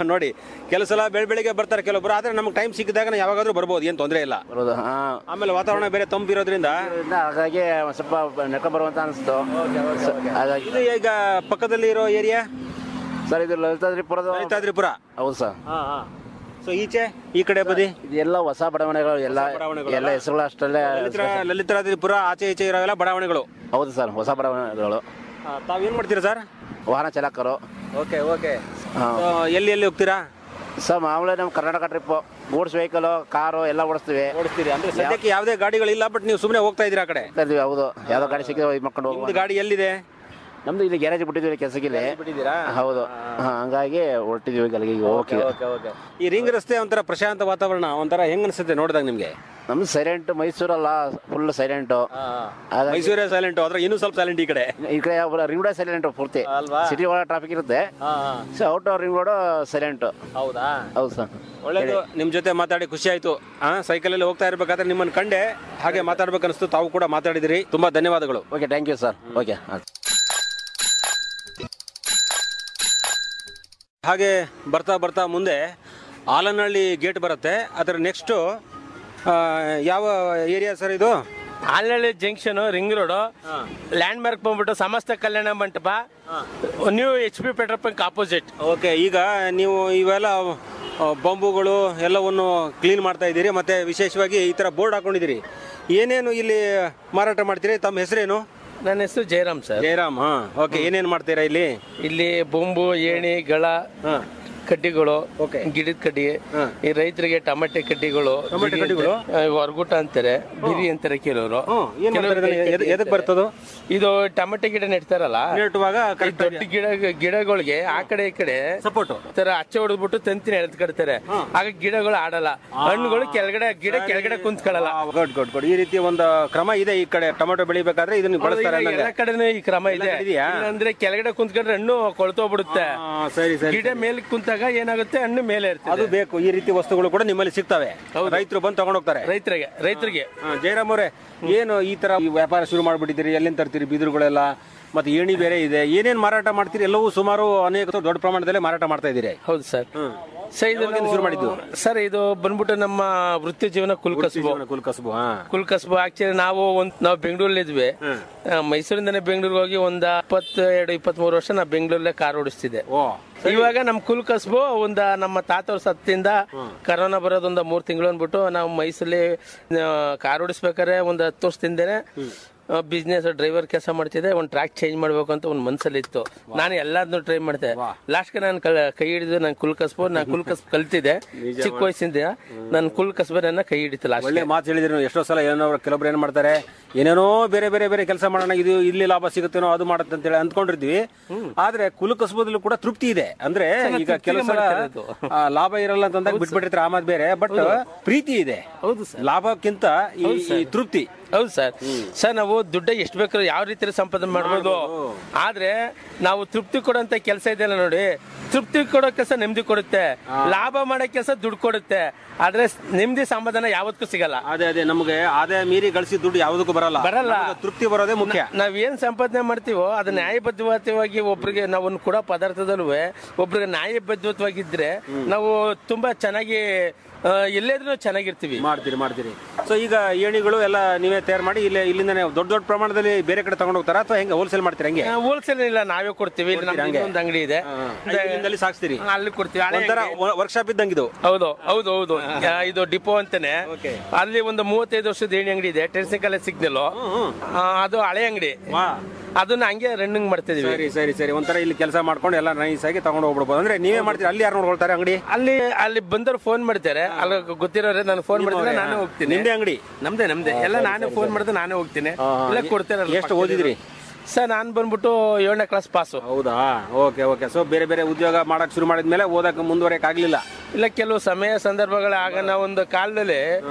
ನೋಡಿ ಕೆಲವು ಸಲ ಬೆಳಿಗ್ಗೆ ಬರ್ತಾರೆ ಕೆಲವೊಬ್ರು, ಆದರೆ ನಮ್ಗೆ ಟೈಮ್ ಸಿಕ್ಕಿದಾಗ ನಾವು ಯಾವಾಗಾದ್ರೂ ಬರ್ಬೋದು, ಏನು ತೊಂದರೆ ಇಲ್ಲ. ಬರೋದು. ಹಾಂ. ಆಮೇಲೆ ವಾತಾವರಣ ಬೇರೆ ತಂಪಿರೋದ್ರಿಂದ ಹಾಗಾಗಿ ಸ್ವಲ್ಪ ನಡ್ಕೊಂಡು ಬರುವಂತ ಅನಿಸ್ತು. ಹಾಗಾಗಿ ಇದು ಈಗ ಪಕ್ಕದಲ್ಲಿ ಇರೋ ಏರಿಯಾ ಸರ್, ಇದು ಲಲಿತಾದ್ರಿಪುರದ. ಲಲಿತಾದ್ರಿಪುರ. ಹೌದು ಸರ್. ಹಾಂ ಹಾಂ. ಸೊ ಈಚೆ ಈ ಕಡೆ ಬದಿ ಇದೆಲ್ಲ ಹೊಸ ಬಡಾವಣೆಗಳು, ಎಲ್ಲ ಹೆಸರುಗಳು ಅಷ್ಟಲ್ಲೇ. ಲಲಿತಾದ್ರಿಪುರ ಆಚೆ ಈಚೆ ಇರೋವೆಲ್ಲ ಬಡಾವಣೆಗಳು. ಹೌದು ಸರ್, ಹೊಸ ಬಡಾವಣೆಗಳು. ತಾವೇನು ಮಾಡ್ತೀರಾ ಸರ್? ವಾಹನ ಚಾಲಕರು. Okay okay. ಎಲ್ಲಿ ಎಲ್ಲಿ ಹೋಗ್ತೀರಾ ಸರ್? ಮಾಮೂಲಿ ನಮ್ಮ Karnataka trip, goods vehicle, car ಎಲ್ಲ ಓಡಿಸ್ತೀರಿ. ಅಂದ್ರೆ ಸದ್ಯಕ್ಕೆ ಯಾವುದೇ ಗಾಡಿಗಳಿಲ್ಲ, ಬಟ್ ನೀವು ಸುಮ್ಮನೆ ಹೋಗ್ತಾ ಇದ್ದೀರಾ ಆ ಕಡೆ? ಹೌದು. ಯಾವ್ದೋ ಗಾಡಿ ಸಿಕ್ಕಿದ್ರೆ ಇದು ಮಾಡ್ಕೊಂಡು ಹೋಗ್ಬೋದು. ಗಾಡಿ ಎಲ್ಲಿದೆ? ನಮ್ದು ಇಲ್ಲಿ ಗ್ಯಾರೇಜ್ ಬಿಟ್ಟಿದ್ವಿ ಕೆಲಸಕ್ಕೆ. ಹೌದು. ಹಂಗಾಗಿ ಹೊರಟಿದ್ವಿ ಗಲ್ಲಿಗೆ. ಓಕೆ. ಈ ರಿಂಗ್ ರಸ್ತೆ ಒಂಥರ ಪ್ರಶಾಂತ ವಾತಾವರಣ, ಒಂಥರ ಹೆಂಗ್ ಅನ್ಸುತ್ತೆ ನೋಡಿದಾಗ ನಿಮ್ಗೆ? ನಮ್ದು ಸೈಲೆಂಟ್. ಮೈಸೂರಲ್ಲ, ಫುಲ್ ಸೈಲೆಂಟ್. ಮೈಸೂರೇ ಸೈಲೆಂಟ್, ಆದ್ರೆ ಇನ್ನೂ ಸ್ವಲ್ಪ ಸೈಲೆಂಟ್ ಈ ಕಡೆ. ಈ ಕಡೆ ರಿಂಗ್ ರೋಡ್ ಸೈಲೆಂಟ್ ಪೂರ್ತಿ. ಸಿಟಿ ಒಳಗೆ ಟ್ರಾಫಿಕ್ ಇರುತ್ತೆ, ಔಟ್ ರಿಂಗ್ ರೋಡ್ ಸೈಲೆಂಟ್. ಹೌದಾ? ಹೌದು ಸರ್. ಒಳ್ಳೇದು, ನಿಮ್ ಜೊತೆ ಮಾತಾಡಿ ಖುಷಿ ಆಯ್ತು. ಸೈಕಲಲ್ಲಿ ಹೋಗ್ತಾ ಇರ್ಬೇಕಾದ್ರೆ ನಿಮ್ಮನ್ನ ಕಂಡೆ, ಹಾಗೆ ಮಾತಾಡ್ಬೇಕು ಅನಿಸ್ತು. ತಾವು ಕೂಡ ಮಾತಾಡಿದಿರಿ, ತುಂಬಾ ಧನ್ಯವಾದಗಳು. Okay, thank you sir. Okay. ಹಾಗೆ ಬರ್ತಾ ಬರ್ತಾ ಮುಂದೆ ಆಲನಹಳ್ಳಿ ಗೇಟ್ ಬರುತ್ತೆ. ಅದರ ನೆಕ್ಸ್ಟು ಯಾವ ಏರಿಯಾ ಸರ್ ಇದು? Alanahalli junction, ring road, land mark ಬಂದ್ಬಿಟ್ಟು ಸಮಸ್ತ Kalyana Mantapa, new HP petrol bunk opposite. Okay. ಈಗ ನೀವು ಇವೆಲ್ಲ ಬಂಬುಗಳು ಎಲ್ಲವನ್ನು ಕ್ಲೀನ್ ಮಾಡ್ತಾ ಇದ್ದೀರಿ, ಮತ್ತೆ ವಿಶೇಷವಾಗಿ ಈ ಥರ ಬೋರ್ಡ್ ಹಾಕೊಂಡಿದ್ದೀರಿ. ಏನೇನು ಇಲ್ಲಿ ಮಾರಾಟ ಮಾಡ್ತೀರಿ? ತಮ್ಮ ಹೆಸರೇನು? ನನ್ನ ಹೆಸರು ಜಯರಾಮ್ ಸರ್. ಜಯರಾಮ್. ಹಾಂ. ಓಕೆ. ಏನೇನು ಮಾಡ್ತೀರಾ ಇಲ್ಲಿ? ಇಲ್ಲಿ ಬೊಂಬು, ಏಣಿ, ಗಳ, ಕಡ್ಡಿಗಳು, ಗಿಡದ ಕಡ್ಡಿ, ಈ ರೈತರಿಗೆ ಟೊಮೆಟೊ ಕಡ್ಡಿಗಳು, ಹೊರಗುಟ ಅಂತಾರೆ, ಬಿರಿ ಅಂತಾರೆ ಕೆಲವರು. ಎದಕ್ ಬರ್ತದ ಇದು? ಟೊಮೆಟೊ ಗಿಡ ನೆಡ್ತಾರಲ್ಲ, ನೆಟ್ಟುವಾಗ ದೊಡ್ಡ ಗಿಡಗಳಿಗೆ ಆ ಕಡೆ ಈ ಕಡೆ ಸಪೋರ್ಟ್ ತರ ಅಚ್ಚೆ ಹೊಡೆದ್ಬಿಟ್ಟು ತಂತಿನ ಎಳ್ಕಡ್ತಾರೆ. ಆಗ ಗಿಡಗಳು ಆಡಲ್ಲ, ಹಣ್ಣುಗಳು ಕೆಳಗಡೆ ಕುಂತ್ಕೊಳ್ಳಲ್ಲ. ಗುಡ್. ಈ ರೀತಿ ಒಂದು ಕ್ರಮ ಇದೆ ಈ ಕಡೆ. ಟೊಮೆಟೊ ಬೆಳಿಬೇಕಾದ್ರೆ ಇದನ್ನ ಬಳಸ್ತಾರೆ. ಎಲ್ಲ ಕಡೆನೂ ಈ ಕ್ರಮ ಇದೆ. ಅಂದ್ರೆ ಕೆಳಗಡೆ ಕುಂತ್ಕೊಂಡ್ರೆ ಹಣ್ಣು ಕೊಳ್ತೋಗ್ಬಿಡುತ್ತೆ. ಗಿಡ ಮೇಲೆ ಕುಂತ ಏನಾಗುತ್ತೆ, ಹಣ್ಣು ಮೇಲೆ ಇರ್ತದೆ. ಅದು ಬೇಕು. ಈ ರೀತಿ ವಸ್ತುಗಳು ಕೂಡ ನಿಮ್ಮಲ್ಲಿ ಸಿಗ್ತವೆ, ರೈತರು ಬಂದು ತಗೊಂಡ್ ಹೋಗ್ತಾರೆ. ರೈತರಿಗೆ. ಜಯರಾಮ್ ಅವರೇ, ಏನು ಈ ತರ ವ್ಯಾಪಾರ ಶುರು ಮಾಡ್ಬಿಟ್ಟಿದ್ದೀರಿ? ಎಲ್ಲಿಂದ ತರ್ತೀರಿ ಬೀಜಗಳೆಲ್ಲ? ಮತ್ತೆ ಏಣಿ ಬೇರೆ ಇದೆ, ಏನೇನ್ ಮಾರಾಟ ಮಾಡ್ತೀರಿ? ಎಲ್ಲವೂ ಸುಮಾರು ಅನೇಕ ದೊಡ್ಡ ಪ್ರಮಾಣದಲ್ಲಿ ಮಾರಾಟ ಮಾಡ್ತಾ ಇದ್ದೀರಿ. ಹೌದು ಸರ್. ಶುರು ಮಾಡಿದ್ದು ಸರ್, ಇದು ಬಂದ್ಬಿಟ್ಟು ನಮ್ಮ ವೃತ್ತಿ ಜೀವನ ಕುಲ್ಕಸ್ಬು. ಆಕ್ಚುಲಿ ನಾವು ಬೆಂಗಳೂರಲ್ಲಿ ಇದ್ವಿ. ಮೈಸೂರಿಂದನೇ ಬೆಂಗಳೂರಿಗೆ ಹೋಗಿ ಒಂದ್ 22-23 ವರ್ಷ ನಾವು ಬೆಂಗಳೂರಲ್ಲೇ ಕಾರ್ ಓಡಿಸ್ತಿದ್ದೆ. ಇವಾಗ ನಮ್ ಕುಲ್ಕಸ್ಬು ನಮ್ಮ ತಾತವ್ರ ಸತ್ತಿಂದ ಕರೋನಾ ಬರೋದೊಂದು 3 ತಿಂಗಳು ಅಂದ್ಬಿಟ್ಟು ನಾವು ಮೈಸೂರಲ್ಲಿ ಕಾರ್ ಓಡಿಸ್ಬೇಕಾದ್ರೆ 10 ವರ್ಷದಿಂದನೇ ಬಿಸ್ನೆಸ್ ಡ್ರೈವರ್ ಕೆಲಸ ಮಾಡ್ತಿದ್ದೆ. ಒಂದು ಟ್ರ್ಯಾಕ್ ಚೇಂಜ್ ಮಾಡ್ಬೇಕು ಅಂತ ಒಂದು ಮನ್ಸಲ್ಲಿ ಇತ್ತು. ನಾನು ಎಲ್ಲಾದ್ನೂ ಟ್ರೈ ಮಾಡ್ದೆ. ಲಾಸ್ಟ್ಗೆ ನಾನು ಕೈ ಹಿಡಿದು ನಾನು ಕುಲ್ ಕಸ್ಬು ಕಲ್ತಿದ್ದೆ. ಚಿಕ್ಕ ವಯಸ್ಸಿಂದ ನಾನು ಕುಲ್ ಕಸ್ಬ ನನ್ನ ಕೈ ಹಿಡಿತು. ಒಳ್ಳೆ ಮಾತು ಹೇಳಿದ್ರು. ಎಷ್ಟೋ ಸಲ ಕೆಲವೊಬ್ರು ಏನ್ ಮಾಡ್ತಾರೆ, ಏನೇನೋ ಬೇರೆ ಬೇರೆ ಬೇರೆ ಕೆಲಸ ಮಾಡೋಣ, ಇದು ಇಲ್ಲಿ ಲಾಭ ಸಿಗುತ್ತೇನೋ ಅದು ಮಾಡುತ್ತೆ ಅಂತೇಳಿ ಅಂದ್ಕೊಂಡಿರ್ತೀವಿ. ಆದ್ರೆ ಕುಲ್ ಕಸ್ಬದಲ್ಲಿ ಕೂಡ ತೃಪ್ತಿ ಇದೆ. ಅಂದ್ರೆ ಈಗ ಕೆಲವು ಸಲ ಲಾಭ ಇರಲ್ಲ ಅಂತಂದಾಗ ಬಿಟ್ಬಿಟ್ಟಿರ್ತಾರೆ, ಆಮದ್ ಬೇರೆ. ಬಟ್ ಪ್ರೀತಿ ಇದೆ. ಹೌದು ಸರ್, ಲಾಭಕ್ಕಿಂತ ಈ ತೃಪ್ತಿ. ಹೌದು ಸರ್ ನಾವು ದುಡ್ಡ ಎಷ್ಟು ಬೇಕಾದ್ರೂ ಯಾವ ರೀತಿ ಸಂಪಾದನೆ ಮಾಡ್ಬೋದು. ಆದ್ರೆ ನಾವು ತೃಪ್ತಿ ಕೊಡೋಂತ ಕೆಲಸ ಇದೆಯಲ್ಲ ನೋಡಿ, ತೃಪ್ತಿ ಕೊಡೋ ಕೆಲಸ ನೆಮ್ಮದಿ ಕೊಡುತ್ತೆ, ಲಾಭ ಮಾಡೋ ಕೆಲಸ ದುಡ್ಡು ಕೊಡುತ್ತೆ. ಆದ್ರೆ ನೆಮ್ಮದಿ ಸಮಾಧಾನ ಯಾವತ್ತೂ ಸಿಗಲ್ಲ. ಅದೇ ನಮಗೆ ಆದಾಯ ಮೀರಿ ಗಳಿಸಿ ದುಡ್ಡು ಯಾವುದಕ್ಕೂ ಬರಲ್ಲ. ತೃಪ್ತಿ ಬರೋದೇ ಮುಖ್ಯ. ನಾವೇನ್ ಸಂಪಾದನೆ ಮಾಡ್ತೀವೋ ಅದು ನ್ಯಾಯಬದ್ಧವಾಗಿ ಒಬ್ರಿಗೆ ನಾವು ಕೊಡೋ ಪದಾರ್ಥದಲ್ಲೂ ಒಬ್ರಿಗೆ ನ್ಯಾಯಬದ್ಧವಾಗಿದ್ರೆ ನಾವು ತುಂಬಾ ಚೆನ್ನಾಗಿ ಎಲ್ಲೇದ್ರೂ ಚೆನ್ನಾಗಿರ್ತೀವಿ. ಮಾಡ್ತೀರಿ. ಸೊ ಈಗ ಏಣಿಗಳು ಎಲ್ಲ ನೀವೇ ತಯಾರು ಮಾಡಿ ಇಲ್ಲಿಂದ ದೊಡ್ಡ ಪ್ರಮಾಣದಲ್ಲಿ ಬೇರೆ ಕಡೆ ತಗೊಂಡು ಹೋಗ್ತಾರ ಅಥವಾ ಹೆಂಗೆ ಹೋಲ್ಸೇಲ್ ಮಾಡ್ತೀರಾ? ಹಂಗೆ ಹೋಲ್ಸೇಲ್ ಇಲ್ಲ, ನಾವೇ ಕೊಡ್ತೀವಿ. ಒಂದು ಅಂಗಡಿ ಇದೆ, ಸಾಕ್ಸ್ತೀರಿ, ಅಲ್ಲಿ ಕೊಡ್ತೀವಿ. ವರ್ಕ್ಶಾಪ್ ಇದ್ದಂಗಿದು. ಹೌದು ಇದು ಡಿಪೋ ಅಂತಾನೆ. ಅಲ್ಲಿ ಒಂದು 35 ವರ್ಷದ ಏಣಿ ಅಂಗಡಿ ಇದೆ, ಟೆನ್ಸಿಕಲ್ ಸಿಗ್ನಲ್. ಅದು ಹಳೆ ಅಂಗಡಿ, ಅದನ್ನ ಹಂಗೆ ರನ್ನಿಂಗ್ ಮಾಡ್ತಿದೀವಿ. ಸರಿ. ಒಂಥರ ಇಲ್ಲಿ ಕೆಲಸ ಮಾಡ್ಕೊಂಡು ಎಲ್ಲ ನೈಸ್ ಆಗಿ ತಗೊಂಡು ಹೋಗ್ಬಿಡ್ಬೋದು. ಅಂದ್ರೆ ನೀವೇ ಮಾಡ್ತೀರಿ? ಅಲ್ಲಿ ಯಾರು ನೋಡ್ಕೊಳ್ತಾರೆ ಅಂಗಡಿ? ಅಲ್ಲಿ ಬಂದವರು ಫೋನ್ ಮಾಡ್ತಾರೆ, ಅಲ್ಲಿ ಗೊತ್ತಿರೋರೆ ನಾನು ಫೋನ್ ಮಾಡಿದ್ರೆ ನಾನೇ ಹೋಗ್ತೀನಿ. ನಿಮ್ದೇ ಅಂಗಡಿ? ನಮ್ದೇ ಎಲ್ಲ ನಾನೇ ಫೋನ್ ಮಾಡಿದ್ರೆ ನಾನೇ ಹೋಗ್ತೀನಿ. ಇಲ್ಲ ಕೊಡ್ತೇನೆ. ಎಷ್ಟು ಓದಿದ್ರಿ ಸರ್? ನಾನು ಬಂದ್ಬಿಟ್ಟು 7ನೇ ಕ್ಲಾಸ್ ಪಾಸು. ಹೌದಾ? ಓಕೆ. ಸೊ ಬೇರೆ ಬೇರೆ ಉದ್ಯೋಗ ಮಾಡಕ್ ಶುರು ಮಾಡಿದ್ಮೇಲೆ ಓದಕ್ಕೆ ಮುಂದುವರೆಯಕ್ ಆಗ್ಲಿಲ್ಲ? ಇಲ್ಲ, ಕೆಲವು ಸಮಯ ಸಂದರ್ಭಗಳ ಆಗ ನಾವು ಒಂದು ಕಾಲದಲ್ಲಿ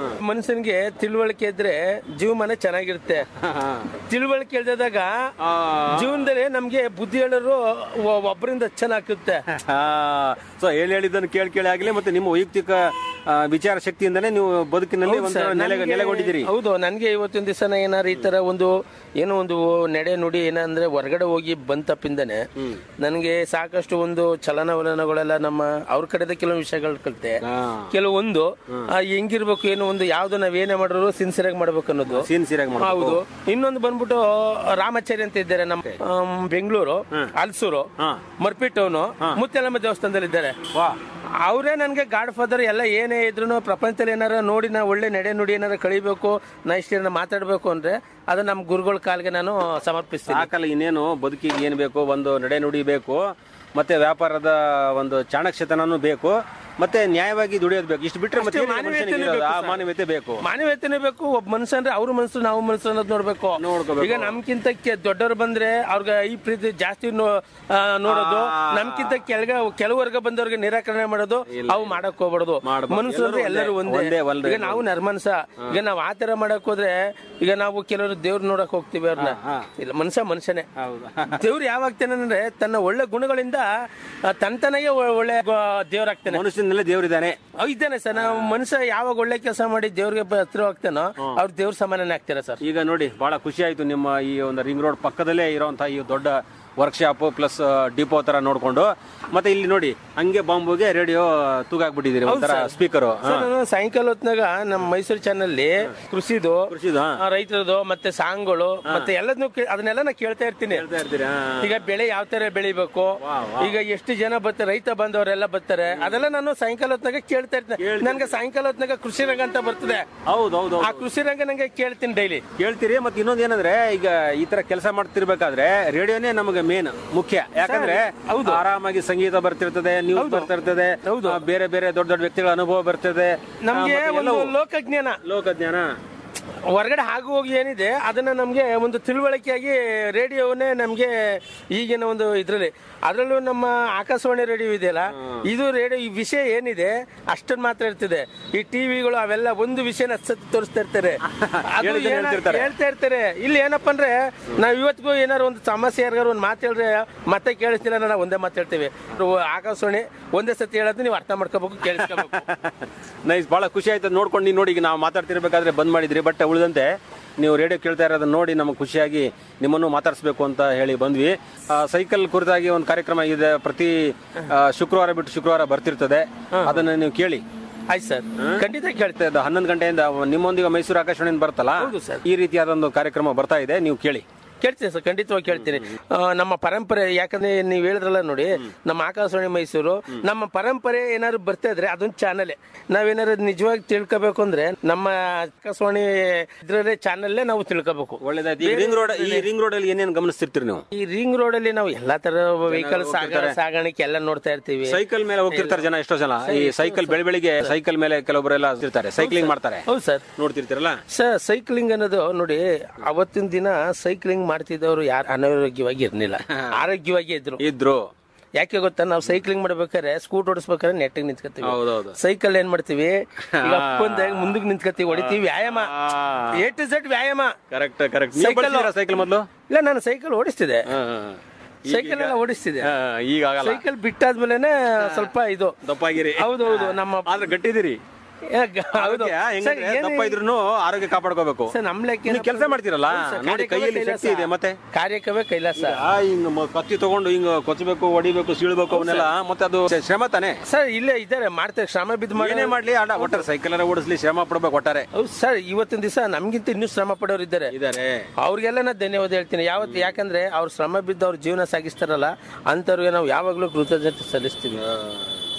ಮನುಷ್ಯನಿಗೆ ತಿಳುವಳಿಕೆ ಇದ್ರೆ ಜೀವಮಾನ ಚೆನ್ನಾಗಿರುತ್ತೆ. ತಿಳುವಳಿಕೆ ಇಲ್ದಾಗ ಜೀವನದಲ್ಲಿ ನಮ್ಗೆ ಬುದ್ಧಿ ಹೇಳೋರು ಒಬ್ಬರಿಂದ ಚೆನ್ನಾಗುತ್ತೆ. ಸೊ ಹೇಳಿದ್ದನ್ನು ಕೇಳಿ ಆಗ್ಲಿ, ಮತ್ತೆ ನಿಮ್ಮ ವೈಯಕ್ತಿಕ ವಿಚಾರ ಶಕ್ತಿಯಿಂದಲೇ ನೀವು ಬದುಕಿನಲ್ಲಿ ನೆಲೆಗೊಂಡಿದ್ದೀರಿ. ಹೌದು. ನನ್ಗೆ ಇವತ್ತಿನ ದಿವಸ ಏನಾರು ಈ ತರ ಒಂದು ನಡೆ ನುಡಿ ಏನಂದ್ರೆ ಹೊರಗಡೆ ಹೋಗಿ ಬಂದ ತಪ್ಪಿಂದಾನೆ ನನ್ಗೆ ಸಾಕಷ್ಟು ಒಂದು ಚಲನವಲನಗಳೆಲ್ಲ ನಮ್ಮ ಅವ್ರ ಕಡೆದ ಕೆಲವು ವಿಷಯಗಳು ಕಲಿತೆ. ಕೆಲವೊಂದು ಹೆಂಗಿರ್ಬೇಕು, ಏನು ಒಂದು ಯಾವ್ದು ನಾವೇನೇ ಮಾಡಿದ್ರು ಸಿನ್ಸಿಯರ್ ಆಗಿ ಮಾಡ್ಬೇಕು ಅನ್ನೋದು. ಹೌದು. ಇನ್ನೊಂದು ಬಂದ್ಬಿಟ್ಟು ರಾಮಾಚಾರಿ ಅಂತ ಇದ್ದಾರೆ ನಮ್ಮ ಬೆಂಗಳೂರು, ಹಲ್ಸೂರು, ಮರ್ಪಿ ಟೌನು, ಮುತ್ಯಾಲಮ್ಮ ದೇವಸ್ಥಾನದಲ್ಲಿ ಇದ್ದಾರೆ. ಅವರೇ ನನ್ಗೆ ಗಾಡ್ ಫಾದರ್. ಎಲ್ಲ ಏನೇ ಇದ್ರು ಪ್ರಪಂಚದಲ್ಲಿ ಏನಾರ ನೋಡಿ ನಾ ಒಳ್ಳೆ ನಡೆ ನುಡಿ ಏನಾರ ಕಳಿಬೇಕು, ನಾ ಇಷ್ಟ ಮಾತಾಡ್ಬೇಕು ಅಂದ್ರೆ ಅದು ನಮ್ಮ ಗುರುಗಳ ಕಾಲಿಗೆ ನಾನು ಸಮರ್ಪಿಸ್ತೀನಿ. ಸಾಕಲ್ಲ, ಇನ್ನೇನು ಬದುಕಿಗೆ ಏನ್ ಬೇಕು, ಒಂದು ನಡೆ ನುಡಿ ಬೇಕು, ಮತ್ತೆ ವ್ಯಾಪಾರದ ಒಂದು ಚಾಣಕ್ಷತನೂ ಬೇಕು, ಮತ್ತೆ ನ್ಯಾಯವಾಗಿ ದುಡಿಯೋದು ಬೇಕು. ಇಷ್ಟು ಬಿಟ್ಟರೆ ಮಾನವೀಯತೆ ಬೇಕು. ಒಬ್ಬ ಮನುಷ್ಯ ಅಂದ್ರೆ ಅವ್ರ ಮನಸ್ಸು ನಾವು ಮನಸ್ಸು ಅನ್ನೋದು ನೋಡ್ಬೇಕು. ಈಗ ನಮ್ಗಿಂತ ದೊಡ್ಡವ್ರು ಬಂದ್ರೆ ಅವ್ರಿಗೆ ಈ ಪ್ರೀತಿ ಜಾಸ್ತಿ ನೋಡೋದು, ನಮ್ಗಿಂತ ಕೆಲವರ್ಗ ಬಂದವ್ರಿಗೆ ನಿರಾಕರಣೆ ಮಾಡೋದು, ಅವು ಮಾಡಕ್ ಹೋಗ್ಬಾರ್ದು. ಮನುಷ್ಯ ಅಂದ್ರೆ ಎಲ್ಲರೂ ಒಂದೇ. ಈಗ ನಾವು ನರ್ಮನ್ಸ, ಈಗ ನಾವ್ ಆತರ ಮಾಡಕ್ ಹೋದ್ರೆ ಈಗ ನಾವು ಕೆಲವರು ದೇವ್ರ ನೋಡಕ್ ಹೋಗ್ತೀವಿ, ಅವ್ರನ್ನ. ಇಲ್ಲ, ಮನುಷ್ಯನೇ. ದೇವ್ರು ಯಾವಾಗ್ತಾನೆ ಅಂದ್ರೆ ತನ್ನ ಒಳ್ಳೆ ಗುಣಗಳಿಂದ ತನ್ನತನಗೆ ಒಳ್ಳೆ ದೇವ್ರಾಗ್ತಾನೆ. ದೇವ್ರಿದ್ದಾನೆ ಸರ್. ನಾವು ಮನುಷ್ಯ ಯಾವಾಗ ಒಳ್ಳೆ ಕೆಲಸ ಮಾಡಿ ದೇವ್ರಿಗೆ ಹತ್ರ ಹೋಗ್ತಾನೋ ಅವ್ರ ದೇವ್ರ ಸಮಾನನೇ ಆಗ್ತಾರೆ ಸರ್. ಈಗ ನೋಡಿ, ಬಹಳ ಖುಷಿ ಆಯ್ತು ನಿಮ್ಮ ಈ ಒಂದು ರಿಂಗ್ ರೋಡ್ ಪಕ್ಕದಲ್ಲೇ ಇರುವಂತಹ ಈ ದೊಡ್ಡ ವರ್ಕ್ಶಾಪ್ ಪ್ಲಸ್ ಡಿಪೋ ತರ ನೋಡ್ಕೊಂಡು. ಮತ್ತೆ ಇಲ್ಲಿ ನೋಡಿ, ಹಂಗೆ ಬಾಂಬುಗೆ ರೇಡಿಯೋ ತೂಗಾಕ್ಬಿಟ್ಟಿದ್ದೀರಿ, ಒಂಥರ ಸ್ಪೀಕರ್. ಸಾಯಂಕಾಲ ಹೊತ್ನಾಗ ನಮ್ಮ ಮೈಸೂರು ಚಾನಲ್ ಕೃಷಿದು ರೈತರದು ಮತ್ತೆ ಸಾಂಗ್ಗಳು ಮತ್ತೆ ಎಲ್ಲದನ್ನು ಅದನ್ನೆಲ್ಲ ನಾ ಕೇಳ್ತಾ ಇರ್ತೀನಿ. ಈಗ ಬೆಳೆ ಯಾವ ತರ ಬೆಳಿಬೇಕು, ಈಗ ಎಷ್ಟು ಜನ ಬರ್ತಾರೆ, ರೈತ ಬಂದವರೆಲ್ಲ ಬರ್ತಾರೆ, ಅದೆಲ್ಲ ನಾನು ಸಾಯಂಕಾಲ ಹೊತ್ನಾಗ ಕೇಳ್ತಾ ಇರ್ತೀನಿ. ನನ್ಗೆ ಸಾಯಂಕಾಲ ಹೊತ್ನಾಗ ಕೃಷಿ ರಂಗ ಅಂತ ಬರ್ತದೆ. ಹೌದೌದು. ಆ ಕೃಷಿ ರಂಗ ನಂಗೆ ಕೇಳ್ತೀನಿ, ಡೈಲಿ ಕೇಳ್ತೀರಿ. ಮತ್ತೆ ಇನ್ನೊಂದು ಏನಂದ್ರೆ, ಈಗ ಈ ತರ ಕೆಲಸ ಮಾಡ್ತಿರ್ಬೇಕಾದ್ರೆ ರೇಡಿಯೋನೇ ನಮಗೆ ಮೇನ್ ಮುಖ್ಯ. ಯಾಕಂದ್ರೆ ಆರಾಮಾಗಿ ಸಂಗೀತ ಬರ್ತಿರ್ತದೆ, ನ್ಯೂಸ್ ಬರ್ತಿರ್ತದೆ, ಬೇರೆ ಬೇರೆ ದೊಡ್ಡ ದೊಡ್ಡ ವ್ಯಕ್ತಿಗಳ ಅನುಭವ ಬರ್ತದೆ, ನಮ್ಗೆ ಲೋಕಜ್ಞಾನ ಹೊರಗಡೆ ಹಾಗೂ ಹೋಗಿ ಏನಿದೆ ಅದನ್ನ ನಮ್ಗೆ ಒಂದು ತಿಳುವಳಿಕೆಯಾಗಿ ರೇಡಿಯೋನೇ ನಮ್ಗೆ ಈಗಿನ ಒಂದು ಇದ್ರಲ್ಲಿ. ಅದರಲ್ಲೂ ನಮ್ಮ ಆಕಾಶವಾಣಿ ರೇಡಿಯೋ ಇದೆಯಲ್ಲ, ಇದು ರೇಡಿಯೋ ಈ ವಿಷಯ ಏನಿದೆ ಅಷ್ಟನ್ನು ಮಾತ್ರ ಇರ್ತದೆ. ಈ ಟಿವಿಗಳು ಅವೆಲ್ಲ ಒಂದು ವಿಷಯನ ತೋರಿಸ್ತಾ ಇರ್ತಾರೆ, ಹೇಳ್ತಾ ಇರ್ತಾರೆ. ಇಲ್ಲಿ ಏನಪ್ಪಾ ಅಂದ್ರೆ ನಾವ್ ಇವತ್ತಿಗೂ ಏನಾರು ಒಂದು ಸಮಸ್ಯೆ ಯಾರಿಗಾರು ಒಂದು ಮಾತು ಹೇಳಿದ್ರೆ ಮತ್ತೆ ಕೇಳಿಸ್ತಿಲ್ಲ, ನಾವು ಒಂದೇ ಮಾತು ಹೇಳ್ತೀವಿ. ಆಕಾಶವಾಣಿ ಒಂದೇ ಸತಿ ಹೇಳೋದು ನೀವು ಅರ್ಥ ಮಾಡ್ಕೋಬೇಕು, ಕೇಳಿಸ್ಕೋಬೇಕು. ನೈಸ್, ಬಹಳ ಖುಷಿ ಆಯ್ತು ನೋಡ್ಕೊಂಡು. ನೀವು ನೋಡಿ, ಈಗ ನಾವು ಮಾತಾಡ್ತಿರ್ಬೇಕಾದ್ರೆ ಬಂದ್ ಮಾಡಿದ್ರಿ, ಬಟ್ ಉಳಿದಂತೆ ನೀವು ರೇಡಿಯೋ ಕೇಳ್ತಾ ಇರೋದನ್ನ ನೋಡಿ ನಮಗೆ ಖುಷಿಯಾಗಿ ನಿಮ್ಮನ್ನು ಮಾತಾಡಿಸ್ಬೇಕು ಅಂತ ಹೇಳಿ ಬಂದ್ವಿ. ಸೈಕಲ್ ಕುರಿತಾಗಿ ಒಂದು ಕಾರ್ಯಕ್ರಮ ಇದೆ, ಪ್ರತಿ ಶುಕ್ರವಾರ ಬಿಟ್ಟು ಶುಕ್ರವಾರ ಬರ್ತಿರ್ತದೆ, ಅದನ್ನ ನೀವು ಕೇಳಿ. ಆಯ್ತು ಸರ್, ಖಂಡಿತ ಕೇಳ್ತಾ ಇದ್ದ 11 ಗಂಟೆಯಿಂದ ನಿಮ್ಮೊಂದಿಗೆ ಮೈಸೂರು ಆಕಾಶವಾಣಿಯಿಂದ ಬರ್ತಲ್ಲ, ಈ ರೀತಿಯಾದ ಒಂದು ಕಾರ್ಯಕ್ರಮ ಬರ್ತಾ ಇದೆ, ನೀವು ಕೇಳಿ. ಕೇಳ್ತೀನಿ ಸರ್, ಖಂಡಿತವಾಗಿ ಕೇಳ್ತೀನಿ. ನಮ್ಮ ಪರಂಪರೆ, ಯಾಕಂದ್ರೆ ನೀವು ಹೇಳಿದ್ರಲ್ಲ ನೋಡಿ, ನಮ್ಮ ಆಕಾಶವಾಣಿ ಮೈಸೂರು ನಮ್ಮ ಪರಂಪರೆ ಏನಾದ್ರು ಬರ್ತಾ ಇದ್ರೆ ಅದೊಂದು ಚಾನಲ್. ನಾವೇನಾದ್ರು ನಿಜವಾಗಿ ತಿಳ್ಕೋಬೇಕು ಅಂದ್ರೆ ನಮ್ಮ ಆಕಾಶವಾಣಿ ಇದ್ರಲ್ಲೇ ಚಾನಲ್ ನಾವು ತಿಳ್ಕೋಬೇಕು. ಒಳ್ಳೇದಾಯ್ತು. ಈ ರಿಂಗ್ ರೋಡ್ ಅಲ್ಲಿ ಏನೇನು ಗಮನಿಸ್ತಿರ್ತೀರಿ ನೀವು? ಈ ರಿಂಗ್ ರೋಡ್ ಅಲ್ಲಿ ನಾವು ಎಲ್ಲಾ ತರ ವೆಹಿಕಲ್ ಸಾಗಾಣಿಕೆ ಎಲ್ಲ ನೋಡ್ತಾ ಇರ್ತೀವಿ. ಸೈಕಲ್ ಮೇಲೆ ಹೋಗ್ತಿರ್ತಾರೆ ಜನ, ಎಷ್ಟೋ ಜನ ಈ ಸೈಕಲ್ ಬೆಳಿಗ್ಗೆ ಸೈಕಲ್ ಮೇಲೆ ಕೆಲವೊಬ್ಬರೆಲ್ಲ ಇರ್ತಾರೆ, ಸೈಕ್ಲಿಂಗ್ ಮಾಡ್ತಾರೆ. ಹೌದು ಸರ್, ನೋಡ್ತಿರ್ತೀರಲ್ಲ ಸರ್. ಸೈಕ್ಲಿಂಗ್ ಅನ್ನೋದು ನೋಡಿ, ಅವತ್ತಿನ ದಿನ ಸೈಕ್ಲಿಂಗ್ ಮಾಡ್ತಿದ್ದವರು ಯಾರು ಅನಾರೋಗ್ಯವಾಗಿ ಇರ್ಲಿಲ್ಲ, ಆರೋಗ್ಯವಾಗಿ ಇದ್ರು. ಯಾಕೆ ಗೊತ್ತಾ, ನಾವು ಸೈಕ್ಲಿಂಗ್ ಮಾಡ್ಬೇಕಾದ್ರೆ, ಸ್ಕೂಟ್ ಓಡಿಸ್ಬೇಕಾದ್ರೆ ನೆಟ್ಟಿಗೆ ನಿಂತ್ಕೊತೀವಿ. ಸೈಕಲ್ ಏನ್ ಮಾಡ್ತೀವಿ, ಮುಂದಕ್ಕೆ ನಿಂತ್ಕೊತೀವಿ, ಹೊಡಿತೀವಿ. ವ್ಯಾಯಾಮ, A to Z ವ್ಯಾಯಾಮ. ಕರೆಕ್ಟ್. ಸೈಕಲ್ ಮೊದಲು ಇಲ್ಲ, ನಾನು ಸೈಕಲ್ ಓಡಿಸ್ತಿದ್ದೆ, ಸೈಕಲ್ ಎಲ್ಲ ಓಡಿಸ್ತಿದೆ. ಈಗ ಸೈಕಲ್ ಬಿಟ್ಟಾದ್ಮೇಲೆ ಸ್ವಲ್ಪ ಇದು ದಪ್ಪಾಗಿರಿ. ಹೌದು, ನಮ್ಮ ಆದ್ರೆ ಗಟ್ಟಿದಿರಿ. ದಪ್ಪ ಇದ್ರು ಆರೋಗ್ಯ ಕಾಪಾಡ್ಕೋಬೇಕು. ನಮ್ ಲೆಕ್ಕ ಕೆಲಸ ಮಾಡ್ತಿರಲ್ಲ ನೋಡಿ, ಕೈಯಲ್ಲಿ ಶಕ್ತಿ ಇದೆ, ಮತ್ತೆ ಕಾರ್ಯಕ್ರಮ ಕೈಲಾಸ. ಹಿಂಗ್ ಕತ್ತಿ ತಗೊಂಡು ಹಿಂಗ್ ಕೊಚ್ಚಬೇಕು, ಹೊಡಿಬೇಕು, ಸೀಳ್ಬೇಕು, ಅವನ್ನೆಲ್ಲ ಮತ್ತೆ ಅದು ಶ್ರಮ ತಾನೆ ಸರ್. ಇಲ್ಲೇ ಇದ್ದಾರೆ, ಮಾಡ್ತಾರೆ, ಶ್ರಮ ಬಿದ್ದು ಏನೇ ಮಾಡ್ಲಿ, ಒಟ್ಟಾರೆ ಸೈಕಲ್ ಓಡಿಸ್ಲಿ, ಶ್ರಮ ಪಡ್ಬೇಕು ಒಟ್ಟಾರೆ. ಹೌದು ಸರ್, ಇವತ್ತಿನ ದಿವಸ ನಮ್ಗಿಂತ ಇನ್ನೂ ಶ್ರಮ ಪಡೋರು ಇದ್ದಾರೆ. ಅವ್ರಿಗೆಲ್ಲ ನಾ ಧನ್ಯವಾದ ಹೇಳ್ತೀನಿ. ಯಾಕಂದ್ರೆ ಅವ್ರ ಶ್ರಮ ಬಿದ್ದು ಅವ್ರ ಜೀವನ ಸಾಗಿಸ್ತಾರಲ್ಲ, ಅಂತವ್ರಿಗೆ ನಾವು ಯಾವಾಗ್ಲೂ ಕೃತಜ್ಞತೆ ಸಲ್ಲಿಸ್ತೀವಿ.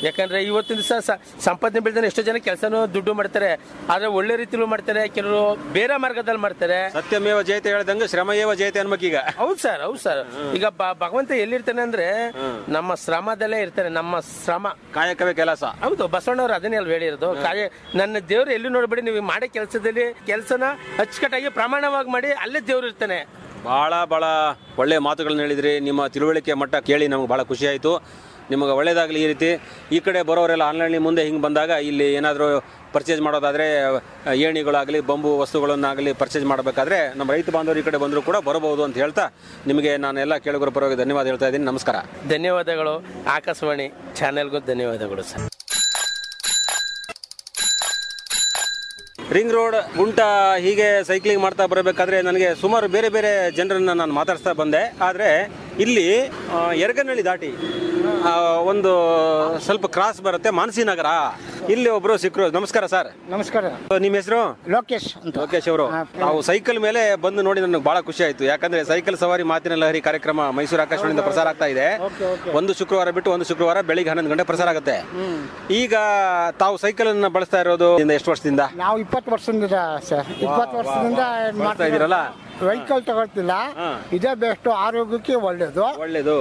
ಯಾಕಂದ್ರೆ ಇವತ್ತಿನ ದಿವಸ ಸಂಪಾದನೆ ಬೆಳೆದ ಎಷ್ಟೋ ಜನ ಕೆಲಸನೂ ದುಡ್ಡು ಮಾಡ್ತಾರೆ, ಆದ್ರೆ ಒಳ್ಳೆ ರೀತಿಲೂ ಮಾಡ್ತಾರೆ, ಕೆಲವರು ಬೇರೆ ಮಾರ್ಗದಲ್ಲಿ ಮಾಡ್ತಾರೆ. ಸತ್ಯಮೇವ ಜಯತೆ ಹೇಳ್ದಂಗೆ ಶ್ರಮಯೇವ ಜಯತೆ ಅನ್ಬೇಕೀಗ. ಹೌದು ಸರ್. ಈಗ ಭಗವಂತ ಎಲ್ಲಿರ್ತಾನೆ ಅಂದ್ರೆ ನಮ್ಮ ಶ್ರಮದಲ್ಲೇ ಇರ್ತಾನೆ. ನಮ್ಮ ಶ್ರಮ ಕಾಯಕವೇ ಕೆಲಸ. ಹೌದು, ಬಸವಣ್ಣವ್ರು ಅದನ್ನೇ ಅಲ್ಲಿ ಹೇಳಿರೋದು. ನನ್ನ ದೇವ್ರು ಎಲ್ಲಿ ನೋಡ್ಬೇಡಿ, ನೀವು ಮಾಡೋ ಕೆಲಸದಲ್ಲಿ ಕೆಲಸನ ಅಚ್ಚುಕಟ್ಟಾಗಿ ಪ್ರಮಾಣವಾಗಿ ಮಾಡಿ, ಅಲ್ಲೇ ದೇವ್ರು ಇರ್ತಾನೆ. ಬಹಳ ಒಳ್ಳೆ ಮಾತುಗಳನ್ನ ಹೇಳಿದ್ರಿ. ನಿಮ್ಮ ತಿಳುವಳಿಕೆ ಮಟ್ಟ ಕೇಳಿ ನಮ್ಗೆ ಬಹಳ ಖುಷಿ ಆಯ್ತು. ನಿಮಗೆ ಒಳ್ಳೇದಾಗಲಿ. ಈ ರೀತಿ ಈ ಕಡೆ ಬರೋರೆಲ್ಲ ಆನ್ಲೈನ್ ಮುಂದೆ ಹಿಂಗೆ ಬಂದಾಗ ಇಲ್ಲಿ ಏನಾದರೂ ಪರ್ಚೇಸ್ ಮಾಡೋದಾದರೆ, ಏಣಿಗಳಾಗಲಿ, ಬಂಬು ವಸ್ತುಗಳನ್ನಾಗಲಿ ಪರ್ಚೇಸ್ ಮಾಡಬೇಕಾದ್ರೆ ನಮ್ಮ ರೈತ ಬಾಂಧವರು ಈ ಕಡೆ ಬಂದರೂ ಕೂಡ ಬರಬಹುದು ಅಂತ ಹೇಳ್ತಾ, ನಿಮಗೆ ನಾನು ಎಲ್ಲ ಕೇಳುಗರ ಪರವಾಗಿ ಧನ್ಯವಾದ ಹೇಳ್ತಾ ಇದ್ದೀನಿ. ನಮಸ್ಕಾರ. ಧನ್ಯವಾದಗಳು. ಆಕಾಶವಾಣಿ ಚಾನೆಲ್ಗೂ ಧನ್ಯವಾದಗಳು ಸರ್. ರಿಂಗ್ ರೋಡ್ ಗುಂಟ ಹೀಗೆ ಸೈಕ್ಲಿಂಗ್ ಮಾಡ್ತಾ ಬರಬೇಕಾದ್ರೆ ನನಗೆ ಸುಮಾರು ಬೇರೆ ಬೇರೆ ಜನರನ್ನು ನಾನು ಮಾತಾಡ್ಸ್ತಾ ಬಂದೆ. ಆದರೆ ಇಲ್ಲಿ ಯರಗನಹಳ್ಳಿ ದಾಟಿ ಒಂದು ಸ್ವಲ್ಪ ಕ್ರಾಸ್ ಬರುತ್ತೆ, ಮಾನಸಿ ನಗರ. ಇಲ್ಲಿ ಒಬ್ರು ಸಿಕ್ಕರು. ನಮಸ್ಕಾರ ಸರ್. ನಮಸ್ಕಾರ. ನಿಮ್ಮ ಹೆಸರು? ಲೋಕೇಶ್ ಅಂತ. ಲೋಕೇಶ್ ಅವರು, ನಾವು ಸೈಕಲ್ ಮೇಲೆ ಬಂದು ನೋಡಿ ನನಗೆ ಬಹಳ ಖುಷಿ ಆಯ್ತು. ಯಾಕಂದ್ರೆ ಸೈಕಲ್ ಸವಾರಿ ಮಾತಿನ ಲಹರಿ ಕಾರ್ಯಕ್ರಮ ಮೈಸೂರು ಆಕಾಶವಾಣಿಯಿಂದ ಪ್ರಸಾರ ಆಗ್ತಾ ಇದೆ. ಒಂದು ಶುಕ್ರವಾರ ಬಿಟ್ಟು ಒಂದು ಶುಕ್ರವಾರ ಬೆಳಿಗ್ಗೆ 11 ಗಂಟೆ ಪ್ರಸಾರ ಆಗುತ್ತೆ. ಈಗ ತಾವು ಸೈಕಲ್ ಅನ್ನ ಬಳಸ್ತಾ ಇರೋದು ಎಷ್ಟು ವರ್ಷದಿಂದ? ನಾವು 20 ವರ್ಷದಿಂದ ಸರ್. 20 ವರ್ಷದಿಂದ ಮಾಡ್ತಾ ಇದೀರಲ್ಲ. ವೆಹಿಕಲ್ ತಗೊಳ್ತಿಲ್ಲ, ಇದೇ ಬೆಸ್ಟ್, ಆರೋಗ್ಯಕ್ಕೆ ಒಳ್ಳೇದು.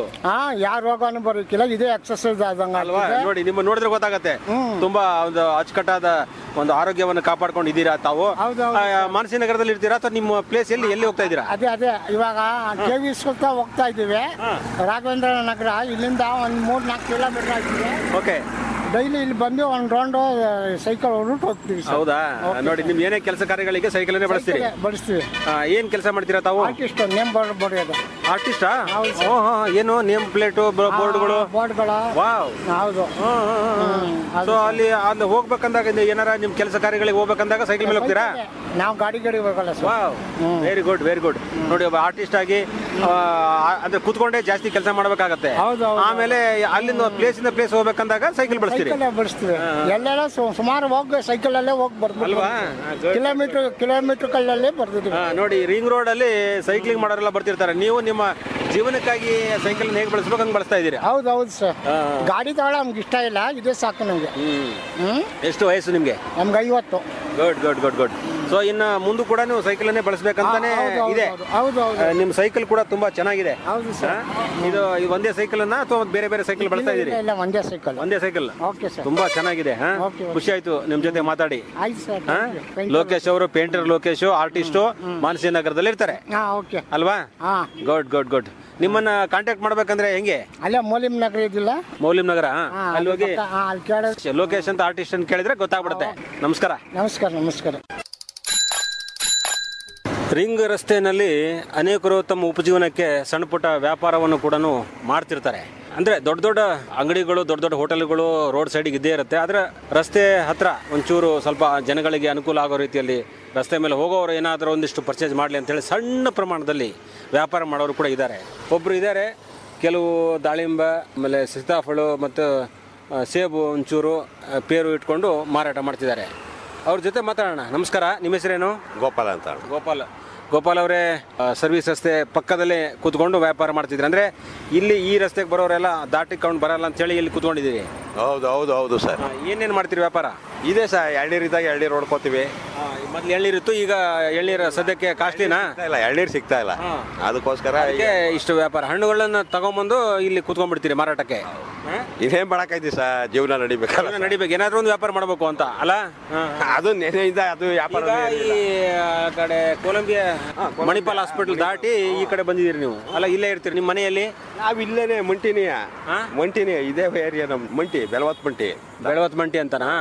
ಯಾವ ರೋಗನೂ ಬರೋಕಿಲ್ಲ, ಇದೇ ಎಕ್ಸರ್ಸೈಸ್ ಆದಂಗ ಅಲ್ವಾ? ನೋಡಿ, ನಿಮ್ಮ ನೋಡಿದ್ರೆ ಗೊತ್ತಾಗತ್ತೆ, ತುಂಬಾ ಒಂದು ಅಚ್ಚುಕಟ್ಟಾದ ಒಂದು ಆರೋಗ್ಯವನ್ನು ಕಾಪಾಡ್ಕೊಂಡು ಇದ್ದೀರಾ ತಾವು. ಮಾನಸಿ ನಗರದಲ್ಲಿ ಇರ್ತೀರಾ ಅಥವಾ ನಿಮ್ಮ ಪ್ಲೇಸ್ ಎಲ್ಲಿ ಹೋಗ್ತಾ ಇದ್ದೀರಾ? ಅದೇ ಇವಾಗ KV ಸ್ಕೂಲ್ ಹೋಗ್ತಾ ಇದೀವಿ. ರಾಘವೇಂದ್ರ ನಗರ ಇಲ್ಲಿಂದ ಒಂದ್ 3-4 ಕಿಲೋಮೀಟರ್ ಆಗ್ತಿದೆ. ಓಕೆ. ಡೈಲಿ ಇಲ್ಲಿ ಬಂದು ಒಂದು ರೌಂಡ್ ಸೈಕಲ್ ಹೊರಟು ಹೋಗ್ತೀವಿ. ಹೌದಾ? ನೋಡಿ, ನಿಮ್ ಏನೇ ಕೆಲಸ ಕಾರ್ಯಗಳಿಗೆ ಸೈಕಲ್ ಬಳಸ್ತೀವಿ. ಏನ್ ಕೆಲಸ ಮಾಡ್ತೀರಾ ತಾವು? ಆರ್ಟಿಸ್ಟ್, ನೇಮ್ ಬೋರ್ಡ್ ಬರೆಯೋದು. ಆರ್ಟಿಸ್ಟಾ? ಏನು ನೇಮ್ ಪ್ಲೇಟ್, ಬೋರ್ಡ್ಗಳು? ವಾವ್, ಹೌದು. ಸೊ ಅಲ್ಲಿ ಹೋಗ್ಬೇಕಂದಾಗ ಏನಾರ ನಿಮ್ ಕೆಲಸ ಕಾರ್ಯಗಳಿಗೆ ಹೋಗ್ಬೇಕಂದಾಗ ಸೈಕಲ್ ಮೇಲೆ ಹೋಗ್ತೀರಾ? ನಾವು ಗಾಡಿ ಹೋಗಲ್ಲ. Wow, very good. ನೋಡಿ, ಒಬ್ಬ ಆರ್ಟಿಸ್ಟ್ ಆಗಿ ಅಂದ್ರೆ ಕೂತ್ಕೊಂಡೇ ಜಾಸ್ತಿ ಕೆಲಸ ಮಾಡ್ಬೇಕಾಗತ್ತೆ. ಆಮೇಲೆ ಅಲ್ಲಿಂದ ಪ್ಲೇಸ್ ಇಂದ ಪ್ಲೇಸ್ ಹೋಗ್ಬೇಕಂದಾಗ ಸೈಕಲ್ ಬಳಸ್ತೀವಿ. ಎಲ್ಲೆಲ್ಲ ಸುಮಾರು ಸೈಕಲ್ ಅಲ್ಲೇ ಹೋಗಿ ಬರ್ತೀವಿ. ಕಿಲೋಮೀಟರ್ ಕಲ್ಲಲ್ಲೇ ಬರ್ತಿದ್ವಿ. ನೋಡಿ, ರಿಂಗ್ ರೋಡ್ ಅಲ್ಲಿ ಸೈಕ್ಲಿಂಗ್ ಮಾಡೋರೆಲ್ಲ ಬರ್ತಿರ್ತಾರೆ. ನೀವು ನಿಮ್ಮ ಜೀವನಕ್ಕಾಗಿ ಸೈಕಲ್ ಹೇಗೆ ಬಳಸಬೇಕು ಹಂಗೆ ಬಳಸ್ತಾ ಇದ್ದೀರಾ? ಹೌದು ಸರ್. ಗಾಡಿ ತಗೊಳ ನಮ್ಗೆ ಇಷ್ಟ ಇಲ್ಲ, ಇದೇ ಸಾಕು ನಮ್ಗೆ. ಎಷ್ಟು ವಯಸ್ಸು ನಿಮ್ಗೆ? ನಮ್ಗೆ 50. ಗುಡ್. ಸೊ ಇನ್ನು ಮುಂದೆ ಕೂಡ ನೀವು ಸೈಕಲ್ ಅನ್ನೇ ಬಳಸಬೇಕಂತಾನೆ ಇದೆ. ನಿಮ್ ಸೈಕಲ್ ಕೂಡ ತುಂಬಾ ಚೆನ್ನಾಗಿದೆ. ಇದು ಒಂದೇ ಸೈಕಲ್ ಅನ್ನ ಅಥವಾ ಬೇರೆ ಬೇರೆ ಸೈಕಲ್ ಬಳಸ್ತಾ ಇದ್ದೀರಿ? ಒಂದೇ ಸೈಕಲ್. ತುಂಬಾ ಚೆನ್ನಾಗಿದೆ. ಖುಷಿ ಆಯ್ತು ನಿಮ್ ಜೊತೆ ಮಾತಾಡಿ. ಲೋಕೇಶ್ ಅವರು ಪೇಂಟರ್ ಲೋಕೇಶ್, ಆರ್ಟಿಸ್ಟ್, ಮಾನಸಿ ನಗರದಲ್ಲಿ ಇರ್ತಾರೆ ಅಲ್ವಾ? ಗುಡ್. ನಿಮ್ಮನ್ನ ಕಾಂಟ್ಯಾಕ್ಟ್ ಮಾಡ್ಬೇಕಂದ್ರೆ ಹೆಂಗೆ? ಅಲ್ಲೇ ಮೌಲಿಂ ನಗರ ಇದಿಲ್ಲ, ಮೌಲಿಂ ನಗರ, ಅಲ್ಲಿ ಹೋಗಿ ಲೋಕೇಶ್ ಅಂತ ಆರ್ಟಿಸ್ಟ್ ಅಂತ ಕೇಳಿದ್ರೆ ಗೊತ್ತಾಗ್ಬಿಡುತ್ತೆ. ನಮಸ್ಕಾರ. ರಿಂಗ್ ರಸ್ತೆಯಲ್ಲಿ ಅನೇಕರು ತಮ್ಮ ಉಪಜೀವನಕ್ಕೆ ಸಣ್ಣ ಪುಟ್ಟ ವ್ಯಾಪಾರವನ್ನು ಕೂಡ ಮಾಡ್ತಿರ್ತಾರೆ. ಅಂದರೆ ದೊಡ್ಡ ದೊಡ್ಡ ಅಂಗಡಿಗಳು, ದೊಡ್ಡ ದೊಡ್ಡ ಹೋಟೆಲ್ಗಳು ರೋಡ್ ಸೈಡಿಗೆ ಇದ್ದೇ ಇರುತ್ತೆ. ಆದರೆ ರಸ್ತೆ ಹತ್ರ ಒಂಚೂರು ಸ್ವಲ್ಪ ಜನಗಳಿಗೆ ಅನುಕೂಲ ಆಗೋ ರೀತಿಯಲ್ಲಿ ರಸ್ತೆ ಮೇಲೆ ಹೋಗೋರು ಏನಾದರೂ ಒಂದಿಷ್ಟು ಪರ್ಚೇಸ್ ಮಾಡಲಿ ಅಂತೇಳಿ ಸಣ್ಣ ಪ್ರಮಾಣದಲ್ಲಿ ವ್ಯಾಪಾರ ಮಾಡೋರು ಕೂಡ ಇದ್ದಾರೆ. ಒಬ್ಬರು ಇದ್ದಾರೆ, ಕೆಲವು ದಾಳಿಂಬೆ, ಆಮೇಲೆ ಸೀತಾಫಳು ಮತ್ತು ಸೇಬು, ಒಂಚೂರು ಪೇರು ಇಟ್ಕೊಂಡು ಮಾರಾಟ ಮಾಡ್ತಿದ್ದಾರೆ. ಅವ್ರ ಜೊತೆ ಮಾತಾಡೋಣ. ನಮಸ್ಕಾರ, ನಿಮ್ಮ ಹೆಸರೇನು? ಗೋಪಾಲ ಅಂತ. ಗೋಪಾಲ್, ಗೋಪಾಲ್ ಅವರೇ, ಸರ್ವಿಸ್ ರಸ್ತೆ ಪಕ್ಕದಲ್ಲೇ ಕೂತ್ಕೊಂಡು ವ್ಯಾಪಾರ ಮಾಡ್ತಿದ್ರಿ ಅಂದ್ರೆ ಇಲ್ಲಿ ಈ ರಸ್ತೆಗೆ ಬರೋರೆಲ್ಲ ದಾಟಿಕೊಂಡು ಬರಲ್ಲ ಅಂತ ಹೇಳಿ ಇಲ್ಲಿ ಕೂತ್ಕೊಂಡಿದ್ದೀರಿ. ಹೌದು ಹೌದು ಹೌದು ಸರ್. ಏನೇನು ಮಾಡ್ತೀರಿ ವ್ಯಾಪಾರ? ಇದೆ ಸರ್, ಎಳ್ನೀರು ಇದ್ದಾಗ ಎಳ್ನೀರು ಹೊಡ್ಕೋತೀವಿ. ಮೊದ್ಲು ಎಳ್ನೀರಿತ್ತು, ಈಗ ಎಳ್ನೀರು ಸದ್ಯಕ್ಕೆ ಕಾಸ್ಟ್ಲಿನಾ? ಇಲ್ಲ, ಎಳ್ನೀರು ಸಿಗ್ತಾ ಇಲ್ಲ, ಅದಕ್ಕೋಸ್ಕರ ಇಷ್ಟು ವ್ಯಾಪಾರ. ಹಣ್ಣುಗಳನ್ನ ತಗೊಂಬಂದು ಇಲ್ಲಿ ಕೂತ್ಕೊಂಡ್ಬಿಡ್ತೀರಿ ಮಾರಾಟಕ್ಕೆ. ಇದೇನ್ ಮಾಡಕೈತಿ ಸರ್, ಜೀವನ ನಡಿಬೇಕಲ್ಲ, ನಡಿಬೇಕು, ಏನಾದ್ರೂ ಒಂದು ವ್ಯಾಪಾರ ಮಾಡಬೇಕು ಅಂತ ಅಲ್ಲ? ಅದು ನೆನೆಯಿಂದ ಅದು ವ್ಯಾಪಾರ. ಈ ಕಡೆ ಕೊಲಂಬಿಯಾ ಮಣಿಪಾಲ್ ಹಾಸ್ಪಿಟಲ್ ದಾಟಿ ಈ ಕಡೆ ಬಂದಿದ್ದೀರಿ ನೀವು ಅಲ್ಲ? ಇಲ್ಲೇ ಇರ್ತೀರಿ ನಿಮ್ಮ ಮನೆಯಲ್ಲಿ? ನಾವ್ ಇಲ್ಲೇನೆ ಮಂಟಿನಿ ಇದೇ ಏರಿಯಾ ನಮ್ ಮಂಟಿ, ಬೆಳವತ್ ಮಂಟಿ ಅಂತನಾ?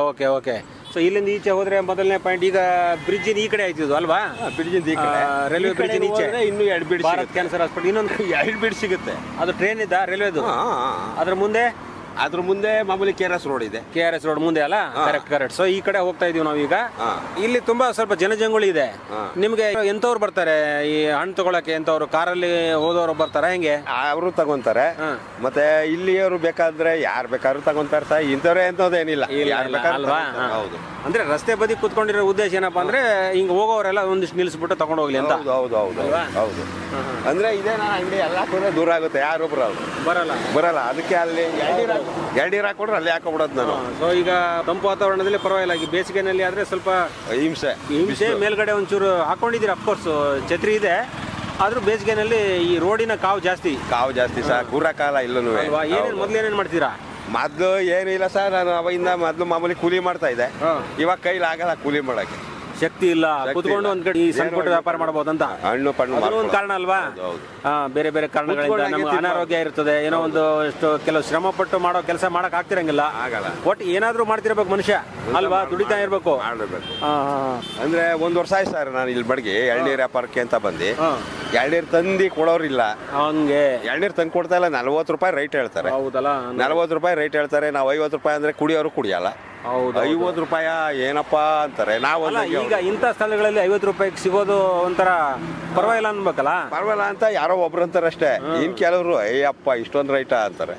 Okay okay. ಸೊ ಇಲ್ಲಿಂದ ಈಚೆ ಹೋದ್ರೆ ಮೊದಲನೇ ಪಾಯಿಂಟ್, ಈಗ ಬ್ರಿಡ್ಜ್ ಈ ಕಡೆ ಆಯ್ತಿದ್ದು ಅಲ್ವಾ? ಬ್ರಿಡ್ಜ್ ಈ ಕಡೆ, ರೈಲ್ವೆ ಬ್ರಿಡ್ಜ್ ಈಚೆ ಇನ್ನು 2 ಬ್ರಿಡ್ಜ್, ಭಾರತ್ ಕ್ಯಾನ್ಸರ್ ಹಾಸ್ಪಿಟಲ್ ಇನ್ನೊಂದು 2 ಬ್ರಿಡ್ಜ್ ಸಿಗುತ್ತೆ. ಅದು ಟ್ರೈನ್ ಇದ್ದ ರೈಲ್ವೆದು? ಅದ್ರ ಮುಂದೆ ಮಾಮೂಲಿ KRS ರೋಡ್ ಇದೆ. KRS ರೋಡ್ ಮುಂದೆ ಅಲ್ಲ? ಕರೆಕ್ಟ್. ಸೊ ಈ ಕಡೆ ಹೋಗ್ತಾ ಇದೀವಿ ನಾವೀಗ. ಇಲ್ಲಿ ತುಂಬಾ ಸ್ವಲ್ಪ ಜನಜಂಗುಳಿ ಇದೆ. ನಿಮ್ಗೆ ಎಂತವ್ರು ಬರ್ತಾರೆ ಈ ಹಣ್ಣು ತಗೊಳಕ್ಕೆ? ಎಂತವ್ರು ಕಾರಲ್ಲಿ ಹೋದವ್ರು ಬರ್ತಾರ ಹೆಂಗೆ? ಅವರು ತಗೊಂತಾರೆ, ಮತ್ತೆ ಇಲ್ಲಿಯವರು ಬೇಕಾದ್ರೆ ಯಾರು ಬೇಕಾದ್ರೂ ತಗೊಂತಾರೆ ಸರ್. ಇಂಥವ್ರೆ ಅಂತದೇನಿಲ್ಲ, ಅಲ್ವಾ? ಹೌದು. ಅಂದ್ರೆ ರಸ್ತೆ ಬದಿ ಕುತ್ಕೊಂಡಿರೋ ಉದ್ದೇಶ ಏನಪ್ಪಾ ಅಂದ್ರೆ ಹಿಂಗ್ ಹೋಗೋರೆಲ್ಲ ಒಂದಿಷ್ಟು ನಿಲ್ಸ್ಬಿಟ್ಟು ತಗೊಂಡು ಹೋಗ್ಲಿ ಅಂತ. ಹೌದು. ಅಂದ್ರೆ ಇದೇ ಅಂಗಡಿ ಎಲ್ಲ ಕೂಡ ದೂರ ಆಗುತ್ತೆ, ಯಾರೊಬ್ರು ಬರಲ್ಲ. ಅದಕ್ಕೆ ಅಲ್ಲಿ ಎಳ್ನೀರು ಹಾಕೊಡ್ರೆ ಅಲ್ಲಿ ಹಾಕೊಬಿಡೋದು ನಾನು. ಸೊ ಈಗ ತಂಪು ವಾತಾವರಣದಲ್ಲಿ ಪರವಾಗಿಲ್ಲ, ಈ ಬೇಸಿಗೆನಲ್ಲಿ ಆದ್ರೆ ಸ್ವಲ್ಪ ಹಿಂಸೆ. ಮೇಲ್ಗಡೆ ಒಂಚೂರು ಹಾಕೊಂಡಿದ್ದೀರಿ, ಅಫ್ಕೋರ್ಸ್ ಛತ್ರಿ ಇದೆ, ಆದ್ರೂ ಬೇಸಿಗೆನಲ್ಲಿ ಈ ರೋಡಿನ ಕಾವು ಜಾಸ್ತಿ ಸರ್. ಕೂರಕಾಲ ಇಲ್ಲೂ. ಮೊದ್ಲೇನೇನ್ ಮಾಡ್ತೀರಾ? ಮೊದ್ಲು ಏನು ಇಲ್ಲ ಸರ್, ನಾನು ಅವಾಗಿಂದ ಮೊದ್ಲು ಮಾಮೂಲಿ ಕೂಲಿ ಮಾಡ್ತಾ ಇದ್ದೆ. ಇವಾಗ ಕೈಲಿ ಆಗಲ್ಲ ಕೂಲಿ ಮಾಡಕ್ಕೆ, ಶಕ್ತಿ ಇಲ್ಲ. ಕುತ್ಕೊಂಡು ಒಂದ್ ಕಡೆ ಈ ಸಣ್ಣ ಪುಟ್ಟ ವ್ಯಾಪಾರ ಮಾಡಬಹುದಂತ ಹಣ್ಣು ಪಣ್ಣು ಒಂದು ಕಾರಣ ಅಲ್ವಾ? ಬೇರೆ ಬೇರೆ ಕಾರಣಗಳಿಂದ ನಮ್ಗೆ ಅನಾರೋಗ್ಯ ಇರ್ತದೆ, ಏನೋ ಒಂದು ಎಷ್ಟು ಕೆಲವು ಶ್ರಮ ಪಟ್ಟು ಮಾಡೋ ಕೆಲಸ ಮಾಡಕ್ ಆಗ್ತಿರಂಗಿಲ್ಲ. ಒಟ್ಟು ಏನಾದ್ರೂ ಮಾಡ್ತಿರ್ಬೇಕು ಮನುಷ್ಯ ಅಲ್ವಾ? ದುಡಿತಾ ಇರ್ಬೇಕು. ಅಂದ್ರೆ 1 ವರ್ಷ ಆಯ್ತು ಸರ್ ನಾನು ಇಲ್ಲಿ ಬಡ್ಗಿ ಎಳ್ನೀರು ವ್ಯಾಪಾರಕ್ಕೆ ಅಂತ ಬಂದು. ಎಳ್ನೀರು ತಂದು ಕೊಡೋರಿಲ್ಲ, ಹಂಗೆ ಎಳ್ನೀರು ತಂದು ಕೊಡ್ತಾ ಇಲ್ಲ. 40 ರೂಪಾಯಿ ರೈಟ್ ಹೇಳ್ತಾರೆ. ಹೌದಲ್ಲ? 40 ರೂಪಾಯಿ ರೈಟ್ ಹೇಳ್ತಾರೆ. ನಾವು 50 ರೂಪಾಯಿ ಅಂದ್ರೆ ಕುಡಿಯೋರು ಕುಡಿಯಲ್ಲ. 50 ರೂಪಾಯಿ ಏನಪ್ಪಾ ಅಂತಾರೆ. ನಾವು ಈಗ ಇಂಥ ಸ್ಥಳಗಳಲ್ಲಿ 50 ರೂಪಾಯಿಗೆ ಸಿಗೋದು ಒಂಥರ ಪರವಾಗಿಲ್ಲ ಅನ್ಬೇಕಲ್ಲ? ಪರವಾಗಿಲ್ಲ ಅಂತ ಯಾರೋ ಒಬ್ರು ಅಂತಾರೆ ಅಷ್ಟೇ. ಇನ್ ಕೆಲವರು ಅಯ್ಯಪ್ಪ ಇಷ್ಟೊಂದು ರೈಟ ಅಂತಾರೆ.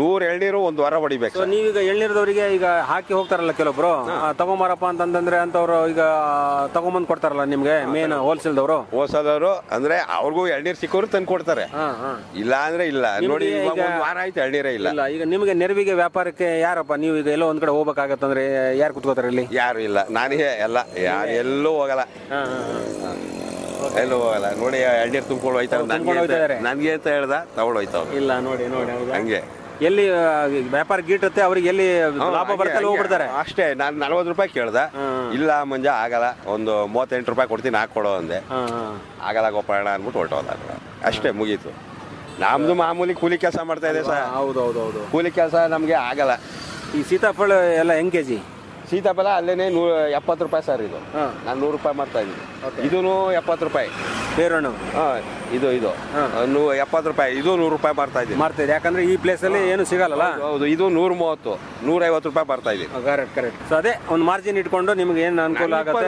100 ಎಳ್ನೀರು 1 ವಾರ ಹೊಡಿಬೇಕು. ನೀವೀಗ ಎಳ್ನೀರದವರಿಗೆ ಈಗ ಹಾಕಿ ಹೋಗ್ತಾರಲ್ಲ ಕೆಲವೊಬ್ರು, ತಗೊಂಬಾರಪ್ಪ ಅಂತಂದ್ರೆ ಅಂತವ್ರು ಈಗ ತಗೊಂಬಂದ್ ಕೊಡ್ತಾರಲ್ಲ ನಿಮ್ಗೆ, ಮೇನ್ ಹೋಲ್ಸೇಲ್ದವರು ಅಂದ್ರೆ ಅವ್ರಿಗೂ ಎಳ್ನೀರು ಸಿಕ್ಕೋರು ತಂದು ಕೊಡ್ತಾರೆ. ಇಲ್ಲ ಅಂದ್ರೆ ಇಲ್ಲ. ನೋಡಿ 1 ವಾರ ಆಯ್ತು ಎಳ್ನೀರೇ ಇಲ್ಲ. ಈಗ ನಿಮ್ಗೆ ನೆರವಿಗೆ ವ್ಯಾಪಾರಕ್ಕೆ ಯಾರಪ್ಪ? ನೀವು ಈಗ ಎಲ್ಲೋ ಒಂದ್ ಕಡೆ ಹೋಗ್ಬೇಕಾಗತ್ತಂದ್ರೆ ಯಾರು ಕುತ್ಕೋತಾರೆ ಇಲ್ಲಿ? ಯಾರು ಇಲ್ಲ, ನಾನೇ ಎಲ್ಲ. ಯಾರು ಎಲ್ಲೂ ಹೋಗಲ್ಲ, ಎಲ್ಲೂ ಹೋಗಲ್ಲ. ನೋಡಿ ಎಳ್ನೀರು ತುಂಬ್ಕೊಂಡು ಹೋಯ್ತಾವೆ ನನ್ಗೆ ಅಂತ ಹೇಳ್ದ ತಗೊಂಡು ಹೋಯ್ತಾವ. ಇಲ್ಲ ನೋಡಿ ಹಂಗೆ ಎಲ್ಲಿ ವ್ಯಾಪಾರ ಗೀಟತ್ತೆ ಅವ್ರಿಗೆ ಎಲ್ಲಿ ಲಾಭ ಬರ್ತಲ್ಲ ಹೋಗ್ಬಿಡ್ತಾರೆ ಅಷ್ಟೇ. ನಾನು 40 ರೂಪಾಯಿ ಕೇಳ್ದ. ಇಲ್ಲ ಮಂಜ ಆಗಲ್ಲ, ಒಂದು 38 ರೂಪಾಯಿ ಕೊಡ್ತೀನಿ ಹಾಕೊಡೋ ಅಂದೆ. ಆಗಲ್ಲ ಗೋಪಾಲಣ್ಣ ಅಂದ್ಬಿಟ್ಟು ಹೊರಟೋದ ಅಷ್ಟೇ, ಮುಗೀತು. ನಮ್ದು ಮಾಮೂಲಿ ಕೂಲಿ ಕೆಲಸ ಮಾಡ್ತಾ ಇದೆ ಸರ್. ಹೌದು. ಕೂಲಿ ಕೆಲಸ ನಮ್ಗೆ ಆಗಲ್ಲ. ಈ ಸೀತಾಫಲ ಎಲ್ಲ ಹೆಂಗ್ ಕೆಜಿ? ಸೀತಾಫಲ ಅಲ್ಲೇನೆ 70 ರೂಪಾಯಿ ಸರ್. ಇದು ನಾನು 100 ರೂಪಾಯಿ ಮಾಡ್ತಾ ಇದ್ದೀನಿ. ಇದೂ 70 ರೂಪಾಯಿ. ಪೇರಣ್ಣು ಇದು 70 ರೂಪಾಯಿ. ಇದು 100 ರೂಪಾಯಿ ಮಾಡ್ತಾ ಇದ್ದೀನಿ. ಯಾಕಂದ್ರೆ ಈ ಪ್ಲೇಸ್ ಅಲ್ಲಿ ಏನು ಸಿಗಲ್ಲ. ಹೌದು. ಇದು 130, 150 ರೂಪಾಯಿ ಬರ್ತಾ ಇದ್ದೀನಿ. ಕರೆಕ್ಟ್. ಸೊ ಅದೇ ಒಂದು ಮಾರ್ಜಿನ್ ಇಟ್ಕೊಂಡು ನಿಮ್ಗೆ ಏನ್ ಅನುಕೂಲ ಆಗುತ್ತೆ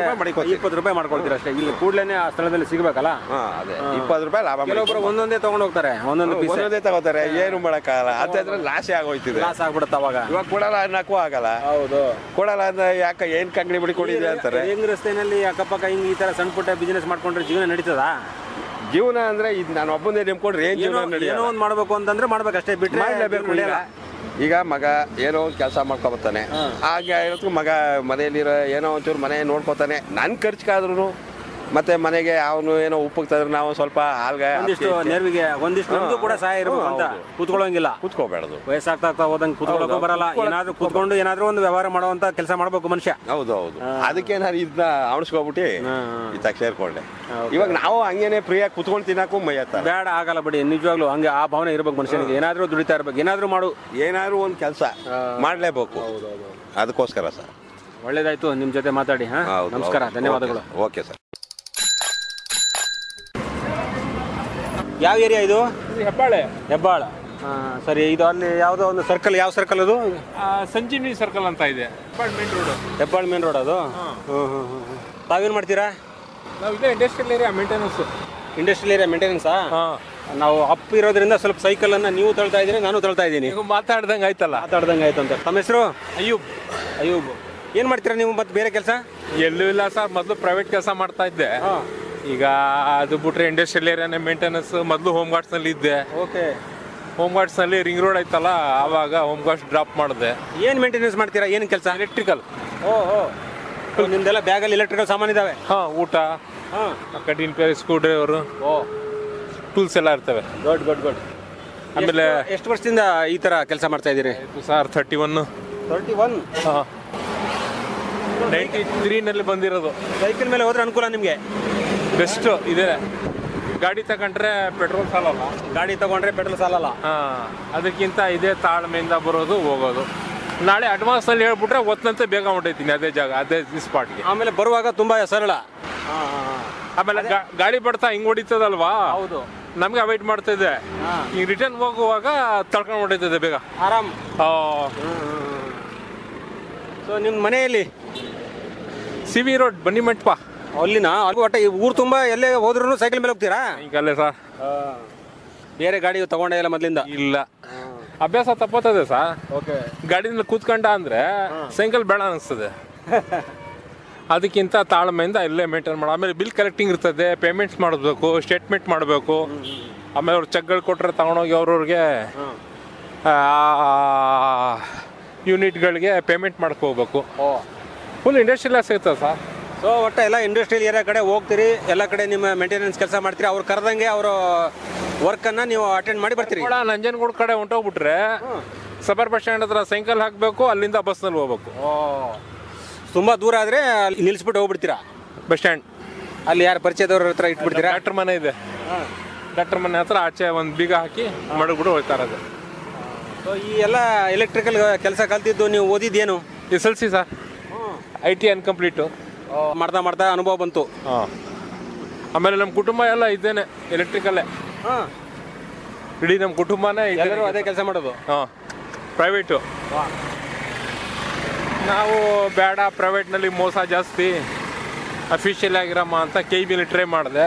20 ರೂಪಾಯಿ ಮಾಡ್ಕೊಳ್ತೀರ ಅಷ್ಟೇ. ಇಲ್ಲಿ ಕೂಡಲೇ ಆ ಸ್ಥಳದಲ್ಲಿ ಸಿಗ್ಬೇಕಲ್ಲ? ಅದೇ 20 ರೂಪಾಯಿ ಲಾಭ. ಕೆಲವೊಬ್ರು ಒಂದೊಂದೇ ತಗೊಂಡು ಹೋಗ್ತಾರೆ, ಒಂದೊಂದೇ ತಗೋತಾರೆ. ಏನು ಮಾಡಕ್ಕಾಗಲ್ಲ, ಅಂತಂದ್ರೆ ಲಾಸೇ ಆಗೋಯ್ತಿದೆ. ಲಾಸ್ ಆಗ್ಬಿಡುತ್ತೆ ಅವಾಗ. ಇವಾಗ ಕೊಡಲ್ಲ ಅನ್ನಕ್ಕೂ ಆಗಲ್ಲ. ಹೌದು, ಕೊಡಲ್ಲ ಅಂದ್ರೆ ಯಾಕೆ ಏನ್ ಕಂಗಡಿ ಬಿಡಿ ಕೊಡಿದೆ ಅಂತಾರೆ. ಹೆಂಗ್ ರಸ್ತೆನಲ್ಲಿ ಅಕ್ಕಪಕ್ಕ ಹಿಂಗ್ ಈ ತರ ಸಣ್ಣ ಪುಟ್ಟ ಬಿಸಿನೆಸ್ ಮಾಡ್ಕೊಂಡ್ರೆ ಜೀವನ ನಡೀತದ? ಜೀವನ ಅಂದ್ರೆ ಇದು ನಾನು ಒಬ್ಬನೇ ನೆಮ್ಕೊಂಡ್ರೆ ಏನ್ ಜೀವನ ನಡೆಯಲ್ಲ. ಏನೋ ಒಂದು ಮಾಡ್ಬೇಕು ಅಂತಂದ್ರೆ ಮಾಡ್ಬೇಕಷ್ಟೇ, ಬಿಟ್ರೆ ನಡೆಯಲ್ಲ. ಈಗ ಮಗ ಏನೋ ಒಂದು ಕೆಲಸ ಮಾಡ್ಕೊಬರ್ತಾನೆ, ಹಾಗೆ ಇರೋದು ಮಗ ಮನೆಯಲ್ಲಿರೋ ಏನೋ ಒಂಚೂರು ಮನೆ ನೋಡ್ಕೊತಾನೆ. ನನ್ ಖರ್ಚಿಗಾದ್ರೂ ಮತ್ತೆ ಮನೆಗೆ ಅವನು ಏನೋ ಉಪ್ಪಿಗೆ ತಂದ್ರೆ ನಾವು ಸ್ವಲ್ಪ ಹಾಲ್ಗೆ ನೆರವಿಗೆ ಒಂದಿಷ್ಟು ಕೂಡ ಸಹಾಯ ಇರಬೇಕು ಅಂತ. ಕೂತ್ಕೊಳ್ಳೋಂಗಿಲ್ಲ, ಕೂತ್ಕೋಬೇಡದು. ವಯಸ್ಸಾಗ್ತಾ ಹೋದಂಗೆ ಕೂತ್ಕೊಳ್ಳೋಕೆ ಬರಲ್ಲ. ಏನಾದ್ರೂ ಕೂತ್ಕೊಂಡು ಏನಾದ್ರೂ ಒಂದು ವ್ಯವಹಾರ ಮಾಡುವಂತ ಕೆಲಸ ಮಾಡ್ಬೇಕು ಮನುಷ್ಯ. ಹೌದು. ಅದಕ್ಕೆ ನಾನು ಇದನ್ನ ಅವಣಿಸ್ಕೊಬಿಟ್ಟು ಇತ್ತಾಗ ಸೇರ್ಕೊಂಡೆ. ಇವಾಗ ನಾವು ಹಂಗೇನೆ ಫ್ರೀಯಾಗಿ ಕೂತ್ಕೊಂಡು ತಿನ್ನಕ್ಕೂ ಮೈಯತ್ತ ಬೇಡ, ಆಗಲ್ಲ ಬಿಡಿ. ನಿಜವಾಗ್ಲೂ ಹಂಗೆ ಆ ಭಾವನೆ ಇರ್ಬೇಕು ಮನುಷ್ಯನಿಗೆ. ಏನಾದ್ರೂ ದುಡಿತಾ ಇರ್ಬೇಕು, ಏನಾದ್ರೂ ಒಂದು ಕೆಲಸ ಮಾಡ್ಲೇಬೇಕು. ಅದಕ್ಕೋಸ್ಕರ ಸರ್. ಒಳ್ಳೇದಾಯ್ತು ನಿಮ್ ಜೊತೆ ಮಾತಾಡಿ. ನಮಸ್ಕಾರ, ಧನ್ಯವಾದಗಳು. Okay sir. ಯಾವ ಏರಿಯಾ ಇದು? ಹೆಬ್ಬಾಳ. ಸರಿ, ಇದು ಅಲ್ಲಿ ಯಾವುದೋ ಒಂದು ಸರ್ಕಲ್. ಯಾವ ಸರ್ಕಲ್ ಅದು? ಸಂಜೀವಿನಿ ಸರ್ಕಲ್ ಅಂತ ಇದೆ, ಹೆಬ್ಬಾಳ್ ಮೇನ್ ರೋಡ್ ಅದು. ತಾವೇನು ಮಾಡ್ತೀರಾ? ನಾವು ಇದೆ ಇಂಡಸ್ಟ್ರಿಯಲ್ ಏರಿಯಾ ಮೇಂಟೆನೆನ್ಸಾ? ನಾವು ಅಪ್ ಇರೋದ್ರಿಂದ ಸ್ವಲ್ಪ ಸೈಕಲ್ ಅನ್ನ ನೀವು ತಳ್ತಾ ಇದ್ದೀರಿ, ನಾನು ತಳ್ತಾ ಇದ್ದೀನಿ. ಮಾತಾಡ್ದಂಗೆ ಆಯ್ತಲ್ಲ? ಆಯ್ತಂತ. ತಮ್ಮ ಹೆಸರು? ಅಯ್ಯೂಬ್. ಏನ್ ಮಾಡ್ತೀರಾ ನೀವು ಮತ್ತೆ ಬೇರೆ ಕೆಲಸ? ಎಲ್ಲೂ ಇಲ್ಲ ಸರ್. ಮೊದಲು ಪ್ರೈವೇಟ್ ಕೆಲಸ ಮಾಡ್ತಾ ಇದ್ದೆ. ಈಗ ಅದು ಬಿಟ್ರೆ ಇಂಡಸ್ಟ್ರಿಯಲ್ ಏರಿಯಾನೇ ಮೇಂಟೆನೆನ್ಸ್. ಮೊದಲು ಹೋಮ್ ಗಾರ್ಡ್ಸ್ನಲ್ಲಿ ಇದ್ದೆ. ಓಕೆ. ಹೋಮ್ ಗಾರ್ಡ್ಸ್ನಲ್ಲಿ ರಿಂಗ್ ರೋಡ್ ಆಯ್ತಲ್ಲ, ಆವಾಗ ಹೋಮ್ ಗಾರ್ಡ್ಸ್ ಡ್ರಾಪ್ ಮಾಡಿದೆ. ಏನು ಮೇಂಟೆನೆನ್ಸ್ ಮಾಡ್ತೀರಾ? ಏನು ಕೆಲಸ? ಎಲೆಕ್ಟ್ರಿಕಲ್. ನಿಮ್ದೆಲ್ಲ ಬ್ಯಾಗಲ್ಲಿ ಎಲೆಕ್ಟ್ರಿಕಲ್ ಸಾಮಾನು ಇದಾವೆ? ಹಾಂ, ಊಟ, cutting pair, screwdriver, tools ಎಲ್ಲ ಇರ್ತವೆ. ಗುಡ್. ಆಮೇಲೆ ಎಷ್ಟು ವರ್ಷದಿಂದ ಈ ಥರ ಕೆಲಸ ಮಾಡ್ತಾ ಇದ್ದೀರಿ ಸರ್? 31. ಹಾಂ, 93ನಲ್ಲಿ ಬಂದಿರೋದು. ಸೈಕಲ್ ಮೇಲೆ ಹೋದ್ರೆ ಅನುಕೂಲ ನಿಮಗೆ? ಬೆಸ್ಟ್ ಇದೆ. ಗಾಡಿ ತಗೊಂಡ್ರೆ ಪೆಟ್ರೋಲ್ ಸಾಲಲ್ಲ. ಗಾಡಿ ತಗೊಂಡ್ರೆ ಪೆಟ್ರೋಲ್ ಸಾಲಲ್ಲ. ಹಾಂ, ಅದಕ್ಕಿಂತ ಇದೇ ತಾಳ್ಮೆಯಿಂದ ಬರೋದು ಹೋಗೋದು. ನಾಳೆ ಅಡ್ವಾನ್ಸಲ್ಲಿ ಹೇಳ್ಬಿಟ್ರೆ ಒತ್ತಂತೆ ಬೇಗ ಹೊಂಟೈತೀನಿ ಅದೇ ಜಾಗ, ಅದೇ ಸ್ಪಾಟ್ಗೆ. ಆಮೇಲೆ ಬರುವಾಗ ತುಂಬ ಸರಳ. ಆಮೇಲೆ ಗಾಡಿ ಬಡ್ತಾ ಹಿಂಗೆ ಹೊಡಿತದಲ್ವಾ, ಹೌದು, ನಮಗೆ ಅವಾಯ್ಡ್ ಮಾಡ್ತಿದ್ದೆ. ಈಗ ರಿಟರ್ನ್ ಹೋಗುವಾಗ ತಳ್ಕೊಂಡು ಹೊಡಿತದೆ ಬೇಗ, ಆರಾಮ್. ಸೊ ನಿಮ್ಮ ಮನೆಯಲ್ಲಿ CV ರೋಡ್ ಬನ್ನಿ ಮಂಟಪ ಅಲ್ಲಿನ ಒಟ್ಟ ಊರು ತುಂಬ ಎಲ್ಲೇ ಹೋದ್ರೂ ಸೈಕಲ್ ಮೇಲೆ ಹೋಗ್ತೀರಾ? ಈಗಲ್ಲೇ ಸರ್. ಬೇರೆ ಗಾಡಿ ತಗೊಂಡೇ ಇಲ್ಲ ಮೊದಲಿಂದ? ಇಲ್ಲ, ಅಭ್ಯಾಸ ತಪ್ಪೋತದೆ ಸರ್. ಓಕೆ. ಗಾಡಿನಲ್ಲಿ ಕೂತ್ಕೊಂಡ ಅಂದ್ರೆ ಸೈಕಲ್ ಬೇಡ ಅನಿಸ್ತದೆ. ಅದಕ್ಕಿಂತ ತಾಳ್ಮೆಯಿಂದ ಇಲ್ಲೇ ಮೇಂಟೈನ್ ಮಾಡೋ. ಆಮೇಲೆ ಬಿಲ್ ಕಲೆಕ್ಟಿಂಗ್ ಇರ್ತದೆ, ಪೇಮೆಂಟ್ಸ್ ಮಾಡಬೇಕು, ಸ್ಟೇಟ್ಮೆಂಟ್ ಮಾಡಬೇಕು. ಆಮೇಲೆ ಅವ್ರು ಚೆಕ್ಗಳು ಕೊಟ್ಟರೆ ತಗೊಂಡೋಗಿ ಅವ್ರವ್ರಿಗೆ ಯೂನಿಟ್ಗಳಿಗೆ ಪೇಮೆಂಟ್ ಮಾಡ್ಕೋಬೇಕು. ಫುಲ್ ಇಂಡಸ್ಟ್ರಿಯಲ್ ಸಿಗ್ತದೆ ಸರ್. ಸೊ ಒಟ್ಟು ಎಲ್ಲ ಇಂಡಸ್ಟ್ರಿಯಲ್ ಏರಿಯಾ ಕಡೆ ಹೋಗ್ತೀರಿ, ಎಲ್ಲ ಕಡೆ ನಿಮ್ಮ ಮೇಂಟೆನೆನ್ಸ್ ಕೆಲಸ ಮಾಡ್ತೀರಿ. ಅವ್ರು ಕರೆದಂಗೆ ಅವರ ವರ್ಕನ್ನು ನೀವು ಅಟೆಂಡ್ ಮಾಡಿ ಬರ್ತೀರಿ. ನಂಜನಗೂಡು ಕಡೆ ಹೊಂಟೋಗ್ಬಿಟ್ರೆ ಸಬರ್ ಬಸ್ ಸ್ಟ್ಯಾಂಡ್ ಹತ್ರ ಸೈಕಲ್ ಹಾಕಬೇಕು, ಅಲ್ಲಿಂದ ಬಸ್ನಲ್ಲಿ ಹೋಗ್ಬೇಕು. ತುಂಬ ದೂರ ಆದರೆ ಅಲ್ಲಿ ನಿಲ್ಲಿಸ್ಬಿಟ್ಟು ಹೋಗ್ಬಿಡ್ತೀರಾ ಬಸ್ ಸ್ಟ್ಯಾಂಡ್. ಅಲ್ಲಿ ಯಾರು ಪರಿಚಯದವ್ರ ಹತ್ರ ಇಟ್ಬಿಡ್ತೀರಾ? ಡಾಕ್ಟರ್ ಮನೆ ಇದೆ, ಡಾಕ್ಟರ್ ಮನೆ ಹತ್ರ ಆಚೆ ಒಂದು ಬೀಗ ಹಾಕಿ ಮಡಗ್ಬಿಟ್ಟು ಹೋಗ್ತಾರದು. ಸೊ ಈ ಎಲ್ಲ ಎಲೆಕ್ಟ್ರಿಕಲ್ ಕೆಲಸ ಕಲ್ತಿದ್ದು ನೀವು ಓದಿದ್ದೇನು? SLC sir. IT ಅನ್ಕಂಪ್ಲೀಟು. ಮಾಡ್ತಾ ಅನುಭವ ಬಂತು. ಹಾಂ. ಆಮೇಲೆ ನಮ್ಮ ಕುಟುಂಬ ಎಲ್ಲ ಇದ್ದೇನೆ ಎಲೆಕ್ಟ್ರಿಕಲ್ಲೇ. ಇಡೀ ನಮ್ಮ ಕುಟುಂಬನೇ ಎಲ್ಲರೂ ಅದೇ ಕೆಲಸ ಮಾಡೋದು. ಹಾಂ, ಪ್ರೈವೇಟು. ನಾವು ಬೇಡ, ಪ್ರೈವೇಟ್ನಲ್ಲಿ ಮೋಸ ಜಾಸ್ತಿ, ಅಫಿಷಿಯಲ್ ಆಗಿರಮ್ಮ ಅಂತ KEBನಲ್ಲಿ ಟ್ರೈ ಮಾಡಿದೆ.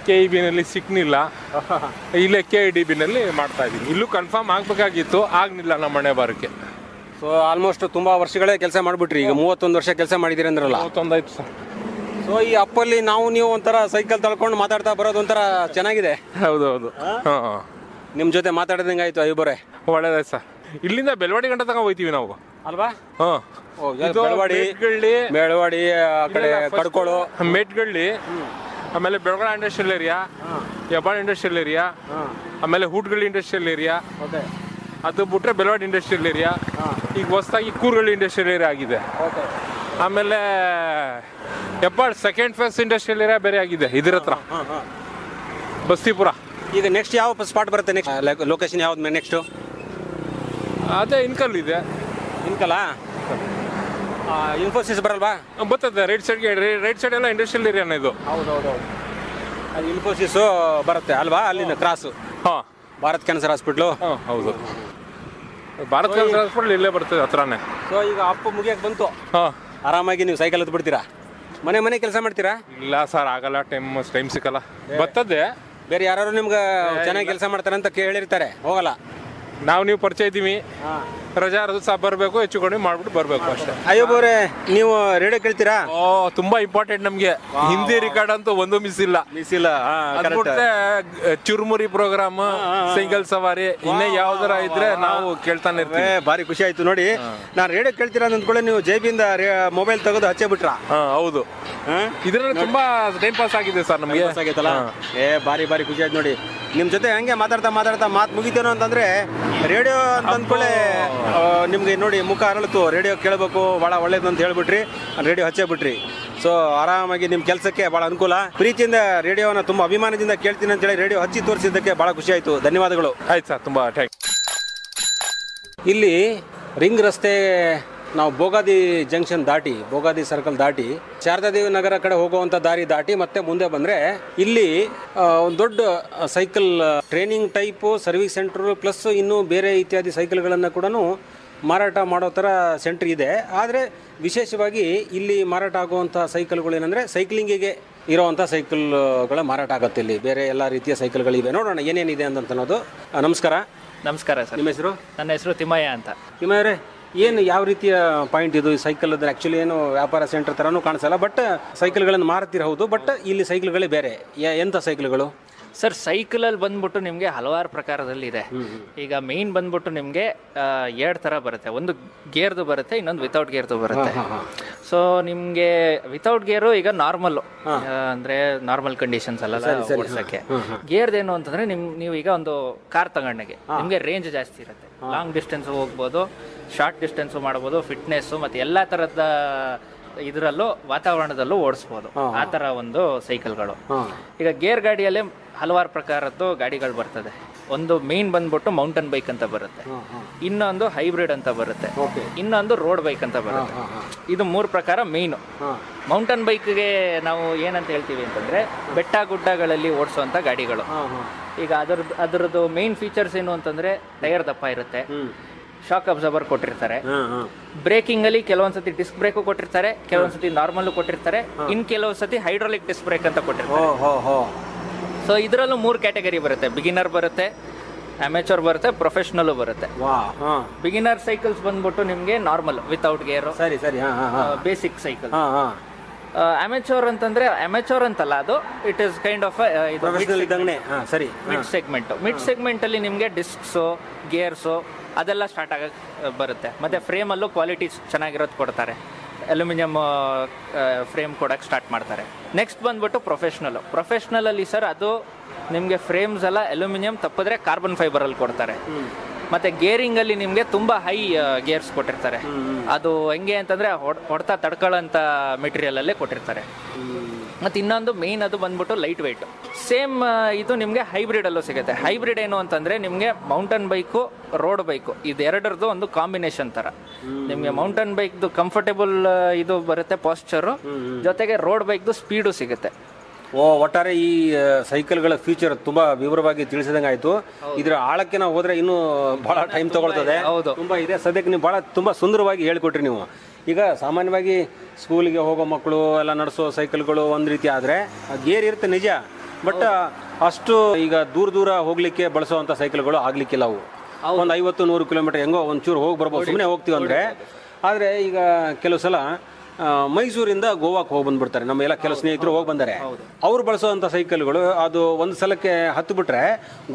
KEBನಲ್ಲಿ ಸಿಕ್ನಿಲ್ಲ. ಇಲ್ಲೇ KIDBನಲ್ಲಿ ಮಾಡ್ತಾ ಇದ್ದೀನಿ. ಇಲ್ಲೂ ಕನ್ಫರ್ಮ್ ಆಗಬೇಕಾಗಿತ್ತು, ಆಗಲಿಲ್ಲ ನಮ್ಮ ಮನೆ ಬಾರಕ್ಕೆ. ಸೊ ಆಲ್ಮೋಸ್ಟ್ ತುಂಬ ವರ್ಷಗಳೇ ಕೆಲಸ ಮಾಡಿಬಿಟ್ರಿ. ಈಗ 31 ವರ್ಷ ಕೆಲಸ ಮಾಡಿದ್ದೀರಿ ಅಂದ್ರಲ್ಲ? 31 ಆಯ್ತು ಸರ್. ಸೊ ಈ ಅಪ್ಪಲ್ಲಿ ನೀವು ಒಂಥರ ಸೈಕಲ್ ತಳ್ಕೊಂಡು ಮಾತಾಡ್ತಾ ಬರೋದು ಒಂಥರ ಚೆನ್ನಾಗಿದೆ. ಹೌದೌದು. ಹಾಂ, ನಿಮ್ಮ ಜೊತೆ ಮಾತಾಡಿದಂಗೆ ಆಯಿತು. ಐಬರೇ ಒಳ್ಳೇದಾಯ್ತು ಸರ್. ಇಲ್ಲಿಂದ ಬೆಳವಾಡಿ ಗಂಟೆ ತಗೊಂಡು ಹೋಗ್ತೀವಿ ನಾವು ಅಲ್ವಾ? ಹಾಂ, ಬೆಳವಾಡಿ ಆ ಕಡೆ ಕಡ್ಕೋಳು, ಮೇಟ್ಗಳ್ಳಿ, ಆಮೇಲೆ Belagavi industrial area, Hebbal industrial area, ಆಮೇಲೆ ಹೂಟ್ಗಳ್ಳಿ ಇಂಡಸ್ಟ್ರಿಯಲ್ ಏರಿಯಾ. ಅದು ಬಿಟ್ರೆ ಬೆಳವಾಡಿ ಇಂಡಸ್ಟ್ರಿಯಲ್ ಏರಿಯಾ. ಈಗ ಹೊಸದಾಗಿ ಕೂರ್ಗಳ್ಳಿ ಇಂಡಸ್ಟ್ರಿಯಲ್ ಏರಿಯಾ ಆಗಿದೆ. ಆಮೇಲೆ Hebbal second phase industrial area ಬೇರೆ ಆಗಿದೆ ಇದ್ರ ಹತ್ರ, ಬಸ್ತಿಪುರ. ಈಗ ನೆಕ್ಸ್ಟ್ ಯಾವ ಸ್ಪಾಟ್ ಬರುತ್ತೆ? ನೆಕ್ಸ್ಟ್ ಲೊಕೇಶನ್ ಯಾವ್ದು ನೆಕ್ಸ್ಟು? ಅದೇ ಇನ್ಕಲ್ ಇದೆ. ಇನ್ಕಲ್ಲ? ಇನ್ಫೋಸಿಸ್ ಬರಲ್ವಾ? ಬರ್ತದೆ ರೈಟ್ ಸೈಡ್ ಎಲ್ಲ ಇಂಡಸ್ಟ್ರಿಯಲ್ ಏರಿಯಾನ ಇದು. ಹೌದೌದು, ಅದು ಇನ್ಫೋಸಿಸು ಬರುತ್ತೆ ಅಲ್ವಾ? ಅಲ್ಲಿಂದ ಕ್ರಾಸು. ಹಾಂ, ಭಾರತ್ ಕ್ಯಾನ್ಸರ್ ಹಾಸ್ಪಿಟ್ಲು. ಹಾಂ, ಹೌದು, ಭಾರತ್ ಕ್ಯಾನ್ಸರ್ ಹಾಸ್ಪಿಟ್ಲ್ ಇಲ್ಲೇ ಬರ್ತದೆ ಹತ್ರನೇ. ಸೊ ಈಗ ಅಪ್ಪ ಮುಗಿಯಕ್ಕೆ ಬಂತು. ಹಾಂ, ಆರಾಮಾಗಿ ನೀವು ಸೈಕಲ್ ಹತ್ತು ಬಿಡ್ತೀರಾ? ಮನೆ ಕೆಲಸ ಮಾಡ್ತೀರಾ? ಇಲ್ಲ ಸರ್, ಆಗಲ್ಲ, ಟೈಮ್ ಸಿಕ್ಕಲ್ಲ. ಬರ್ತದೆ. ಬೇರೆ ಯಾರು ನಿಮ್ಗೆ ಚೆನ್ನಾಗಿ ಕೆಲಸ ಮಾಡ್ತಾರೆ ಅಂತ ಕೇಳಿರ್ತಾರೆ, ಹೋಗಲ್ಲ. ನೀವು ಪರಿಚಯ ಇದ್ದೀವಿ, ರಜಾ ಸಹ ಬರಬೇಕು, ಹೆಚ್ಚು ಕಡಿಮೆ ಮಾಡ್ಬಿಟ್ಟು ಬರಬೇಕು ಅಷ್ಟೇ. ಅಯ್ಯೋಬ್ರೆ, ನೀವು ರೇಡಿಯೋ ಕೇಳ್ತೀರಾ? ತುಂಬಾ ಇಂಪಾರ್ಟೆಂಟ್ ನಮಗೆ. ಹಿಂದಿ ರಿಕಾರ್ಡ್ ಅಂತೂ ಒಂದು ಮಿಸ್ ಇಲ್ಲ. ಅದ್ಬಿಟ್ರೆ ಚುರುಮುರಿ ಪ್ರೋಗ್ರಾಮ್, ಸೈಕಲ್ ಸವಾರಿ, ಇನ್ನೇ ಯಾವ್ದಾರ ಇದ್ರೆ ನಾವು ಕೇಳ್ತಾನೆ ಇರ್ತೀವಿ. ಭಾರಿ ಖುಷಿ ಆಯ್ತು ನೋಡಿ. ನಾನು ರೇಡಿಯೋ ಕೇಳ್ತೀರಾ ಅಂದ್ಕೊಳ್ಳಿ, ನೀವು ಜೇಬಿಂದ ಮೊಬೈಲ್ ತೆಗೆದು ಹಚ್ಚೇ ಬಿಟ್ರಾ? ಹೌದು, ಇದ್ರಲ್ಲಿ ತುಂಬಾ ಟೈಮ್ ಪಾಸ್ ಆಗಿದೆ ಸರ್ ನಮಗೆ. ಭಾರಿ ಖುಷಿ ಆಯ್ತು ನೋಡಿ. ನಿಮ್ ಜೊತೆ ಹಂಗೆ ಮಾತಾಡ್ತಾ ಮಾತು ಮುಗಿತೇನೋ ಅಂತಂದ್ರೆ ರೇಡಿಯೋ ಅಂತ ಅಂದ್ಕೊಳ್ಳೆ ನಿಮ್ಗೆ ನೋಡಿ ಮುಖ ಅರಳಿತು. ರೇಡಿಯೋ ಕೇಳಬೇಕು, ಭಾಳ ಒಳ್ಳೇದು ಅಂತ ಹೇಳ್ಬಿಟ್ರಿ, ರೇಡಿಯೋ ಹಚ್ಚೇ ಬಿಟ್ರಿ. ಸೊ ಆರಾಮಾಗಿ ನಿಮ್ಮ ಕೆಲಸಕ್ಕೆ ಭಾಳ ಅನುಕೂಲ. ಪ್ರೀತಿಯಿಂದ ರೇಡಿಯೋನ ತುಂಬ ಅಭಿಮಾನದಿಂದ ಕೇಳ್ತೀನಿ ಅಂತೇಳಿ ರೇಡಿಯೋ ಹಚ್ಚಿ ತೋರಿಸಿದ್ದಕ್ಕೆ ಭಾಳ ಖುಷಿ ಆಯಿತು. ಧನ್ಯವಾದಗಳು. ಆಯ್ತು ಸರ್, ತುಂಬ ಥ್ಯಾಂಕ್ಸ್. ಇಲ್ಲಿ ರಿಂಗ್ ರಸ್ತೆ ನಾವು ಬೋಗಾದಿ ಜಂಕ್ಷನ್ ದಾಟಿ, ಬೋಗಾದಿ ಸರ್ಕಲ್ ದಾಟಿ ಶಾರದಾದೇವಿ ನಗರ ಕಡೆ ಹೋಗುವಂಥ ದಾರಿ ದಾಟಿ ಮತ್ತೆ ಮುಂದೆ ಬಂದರೆ ಇಲ್ಲಿ ಒಂದು ದೊಡ್ಡ cycle training type service centre plus ಇನ್ನೂ ಬೇರೆ ಇತ್ಯಾದಿ ಸೈಕಲ್ಗಳನ್ನು ಕೂಡ ಮಾರಾಟ ಮಾಡೋ ಥರ ಸೆಂಟ್ರ್ ಇದೆ. ಆದರೆ ವಿಶೇಷವಾಗಿ ಇಲ್ಲಿ ಮಾರಾಟ ಆಗುವಂಥ ಸೈಕಲ್ಗಳೇನೆಂದರೆ ಸೈಕ್ಲಿಂಗಿಗೆ ಇರೋವಂಥ ಸೈಕಲ್ಗಳ ಮಾರಾಟ ಆಗುತ್ತೆ. ಇಲ್ಲಿ ಬೇರೆ ಎಲ್ಲ ರೀತಿಯ ಸೈಕಲ್ಗಳಿವೆ. ನೋಡೋಣ ಏನೇನಿದೆ ಅಂತ ಅನ್ನೋದು. ನಮಸ್ಕಾರ. ನಮಸ್ಕಾರ ಸರ್. ನಿಮ್ಮ ಹೆಸರು? ನನ್ನ ಹೆಸರು ತಿಮ್ಮಯ್ಯ ಅಂತ. ತಿಮ್ಮಯ್ಯವರೇ, ಏನು ಯಾವ ರೀತಿಯ ಪಾಯಿಂಟ್ ಇದು ಸೈಕಲ್ ಆಕ್ಚುಲಿ ಏನು ವ್ಯಾಪಾರ ಸೆಂಟರ್ ಥರನೂ ಕಾಣಿಸಲ್ಲ, ಬಟ್ ಸೈಕಲ್ಗಳನ್ನು ಮಾರುತ್ತೀರ ಹೌದು, ಬಟ್ ಇಲ್ಲಿ ಸೈಕಲ್ಗಳೇ ಬೇರೆ. ಎಂಥ ಸೈಕಲ್ಗಳು ಸರ್? ಸೈಕಲಲ್ಲಿ ಬಂದ್ಬಿಟ್ಟು ನಿಮಗೆ ಹಲವಾರು ಪ್ರಕಾರದಲ್ಲಿ ಇದೆ. ಈಗ ಮೇನ್ ಬಂದ್ಬಿಟ್ಟು ನಿಮಗೆ 2 ಥರ ಬರುತ್ತೆ. ಒಂದು ಗೇರ್ದು ಬರುತ್ತೆ, ಇನ್ನೊಂದು ವಿತೌಟ್ ಗೇರ್ದು ಬರುತ್ತೆ. ಸೊ ನಿಮಗೆ ವಿತೌಟ್ ಗೇರು ಈಗ ನಾರ್ಮಲ್ಲು, ಅಂದರೆ ನಾರ್ಮಲ್ ಕಂಡೀಷನ್ಸ್ ಅಲ್ಲ ಓಡಿಸೋಕ್ಕೆ. ಗೇರ್ದೇನು ಅಂತಂದರೆ ನೀವು ಈಗ ಒಂದು ಕಾರ್ ತಗೊಂಡಾಗೆ ನಿಮಗೆ ರೇಂಜ್ ಜಾಸ್ತಿ ಇರುತ್ತೆ. ಲಾಂಗ್ ಡಿಸ್ಟೆನ್ಸು ಹೋಗ್ಬೋದು, ಶಾರ್ಟ್ ಡಿಸ್ಟೆನ್ಸು ಮಾಡ್ಬೋದು, ಫಿಟ್ನೆಸ್ಸು ಮತ್ತು ಎಲ್ಲ ಥರದ ಇದರಲ್ಲೂ ವಾತಾವರಣದಲ್ಲೂ ಓಡಿಸ್ಬೋದು. ಆ ಥರ ಒಂದು ಸೈಕಲ್ಗಳು. ಈಗ ಗೇರ್ ಗಾಡಿಯಲ್ಲೇ ಹಲವಾರು ಪ್ರಕಾರದ್ದು ಗಾಡಿಗಳು ಬರ್ತದೆ. ಒಂದು ಮೇನ್ ಬಂದ್ಬಿಟ್ಟು ಮೌಂಟನ್ ಬೈಕ್ ಅಂತ ಬರುತ್ತೆ, ಇನ್ನೊಂದು ಹೈಬ್ರಿಡ್ ಅಂತ ಬರುತ್ತೆ, ಇನ್ನೊಂದು ರೋಡ್ ಬೈಕ್ ಅಂತ ಬರುತ್ತೆ. ಇದು 3 ಪ್ರಕಾರ ಮೇಯ್ನು. ಮೌಂಟನ್ ಬೈಕ್ಗೆ ನಾವು ಏನಂತ ಹೇಳ್ತೀವಿ ಅಂತಂದ್ರೆ ಬೆಟ್ಟ ಗುಡ್ಡಗಳಲ್ಲಿ ಓಡಿಸುವಂಥ ಗಾಡಿಗಳು. ಈಗ ಅದರದ್ದು ಮೇನ್ ಫೀಚರ್ಸ್ ಏನು ಅಂತಂದ್ರೆ ಟೈರ್ ದಪ್ಪ ಇರುತ್ತೆ, ಶಾಕ್ ಅಬ್ಸರ್ವರ್ ಕೊಟ್ಟಿರ್ತಾರೆ, ಬ್ರೇಕಿಂಗ್ ಅಲ್ಲಿ ಕೆಲವೊಂದ್ಸತಿ ಡಿಸ್ಕ್ ಬ್ರೇಕ್ ಕೊಟ್ಟಿರ್ತಾರೆ, ಕೆಲವೊಂದ್ಸತಿ ನಾರ್ಮಲ್ ಕೊಟ್ಟಿರ್ತಾರೆ, ಇನ್ ಕೆಲವೊಂದ್ಸತಿ ಹೈಡ್ರಾಲಿಕ್ ಡಿಸ್ಕ್ ಬ್ರೇಕ್ ಅಂತ ಕೊಟ್ಟಿರ್ತಾರೆ. ಸೊ ಇದರಲ್ಲೂ 3 ಕ್ಯಾಟಗರಿ ಬರುತ್ತೆ. ಬಿಗಿನರ್ ಬರುತ್ತೆ, ಅಮೆಚೂರ್ ಬರುತ್ತೆ, ಪ್ರೊಫೆಷನಲ್ ಬರುತ್ತೆ. ಬಿಗಿನರ್ ಸೈಕಲ್ಸ್ ಬಂದ್ಬಿಟ್ಟು ನಿಮ್ಗೆ normal without gear, basic cycle. Amateur ಅಂತಂದ್ರೆ ಅಮೆಚೂರ್ ಅಂತಲ್ಲ, ಅದು it is kind of mid segment. Mid segment ಅಲ್ಲಿ ನಿಮ್ಗೆ ಡಿಸ್ಕ್ಸು, ಗೇರ್ಸು ಅದೆಲ್ಲ ಸ್ಟಾರ್ಟ್ ಆಗ ಬರುತ್ತೆ. ಮತ್ತೆ ಫ್ರೇಮಲ್ಲೂ ಕ್ವಾಲಿಟಿ ಚೆನ್ನಾಗಿರೋದು ಕೊಡ್ತಾರೆ, ಅಲ್ಯೂಮಿನಿಯಂ ಫ್ರೇಮ್ ಕೊಡಕ್ಕೆ ಸ್ಟಾರ್ಟ್ ಮಾಡ್ತಾರೆ. ನೆಕ್ಸ್ಟ್ ಬಂದ್ಬಿಟ್ಟು ಪ್ರೊಫೆಷ್ನಲ್ ಅಲ್ಲಿ ಸರ್ ಅದು ನಿಮಗೆ ಫ್ರೇಮ್ಸ್ ಎಲ್ಲ ಅಲ್ಯೂಮಿನಿಯಂ, ತಪ್ಪಿದ್ರೆ ಕಾರ್ಬನ್ ಫೈಬರಲ್ಲಿ ಕೊಡ್ತಾರೆ. ಮತ್ತೆ ಗೇರಿಂಗ್ ಅಲ್ಲಿ ನಿಮಗೆ ತುಂಬಾ ಹೈ ಗೇರ್ಸ್ ಕೊಟ್ಟಿರ್ತಾರೆ. ಅದು ಹೆಂಗೆ ಅಂತಂದ್ರೆ ಹೊಡ್ತಾ ತಡ್ಕೊಳ್ಳೋಂಥ ಮೆಟೀರಿಯಲ್ ಅಲ್ಲೇ ಕೊಟ್ಟಿರ್ತಾರೆ. ಮತ್ತು ಇನ್ನೊಂದು ಮೇನ್ ಅದು ಬಂದ್ಬಿಟ್ಟು ಲೈಟ್ ವೆಯ್ಟ್. ಸೇಮ್ ಇದು ನಿಮಗೆ ಹೈಬ್ರಿಡ್ ಅಲ್ಲೂ ಸಿಗುತ್ತೆ. ಹೈಬ್ರಿಡ್ ಏನು ಅಂತಂದ್ರೆ ನಿಮಗೆ ಮೌಂಟನ್ ಬೈಕು, ರೋಡ್ ಬೈಕು ಇದೆರಡರದ್ದು ಒಂದು ಕಾಂಬಿನೇಷನ್ ತರ. ನಿಮಗೆ ಮೌಂಟನ್ ಬೈಕ್ದು ಕಂಫರ್ಟೇಬಲ್ ಇದು ಬರುತ್ತೆ ಪಾಸ್ಚರು, ಜೊತೆಗೆ ರೋಡ್ ಬೈಕ್ದು ಸ್ಪೀಡು ಸಿಗುತ್ತೆ. ಒಟ್ಟಾರೆ ಈ ಸೈಕಲ್ಗಳ ಫೀಚರ್ ತುಂಬಾ ವಿವರವಾಗಿ ತಿಳಿಸಿದಂಗೆ ಆಯ್ತು. ಇದರ ಆಳಕ್ಕೆ ನಾವು ಹೋದ್ರೆ ಇನ್ನೂ ಬಹಳ ಟೈಮ್ ತಗೊಳ್ತದೆ, ತುಂಬಾ ಇದೆ. ಸದ್ಯಕ್ಕೆ ನೀವು ತುಂಬಾ ಸುಂದರವಾಗಿ ಹೇಳ್ಕೊಟ್ರಿ ನೀವು. ಈಗ ಸಾಮಾನ್ಯವಾಗಿ ಸ್ಕೂಲಿಗೆ ಹೋಗೋ ಮಕ್ಕಳು ಎಲ್ಲ ನಡೆಸೋ ಸೈಕಲ್ಗಳು ಒಂದು ರೀತಿ ಆದರೆ ಗೇರ್ ಇರುತ್ತೆ ನಿಜ, ಬಟ್ ಅಷ್ಟು ಈಗ ದೂರ ಹೋಗ್ಲಿಕ್ಕೆ ಬಳಸುವಂಥ ಸೈಕಲ್ಗಳು ಆಗ್ಲಿಕ್ಕಿಲ್ಲ. ಅವು ಒಂದು 50-100 ಕಿಲೋಮೀಟರ್ ಹೆಂಗೋ ಒಂಚೂರು ಹೋಗಿ ಬರ್ಬೋದು, ಸುಮ್ಮನೆ ಹೋಗ್ತೀವಿ ಅಂದರೆ. ಆದರೆ ಈಗ ಕೆಲವು ಸಲ ಮೈಸೂರಿಂದ ಗೋವಾಕ್ಕೆ ಹೋಗಿ ಬಂದ್ಬಿಡ್ತಾರೆ, ನಮ್ಮ ಎಲ್ಲ ಕೆಲವು ಸ್ನೇಹಿತರು ಹೋಗಿ ಬಂದರೆ. ಅವ್ರು ಬಳಸುವಂಥ ಸೈಕಲ್ಗಳು ಅದು ಒಂದು ಸಲಕ್ಕೆ ಹತ್ತು ಬಿಟ್ರೆ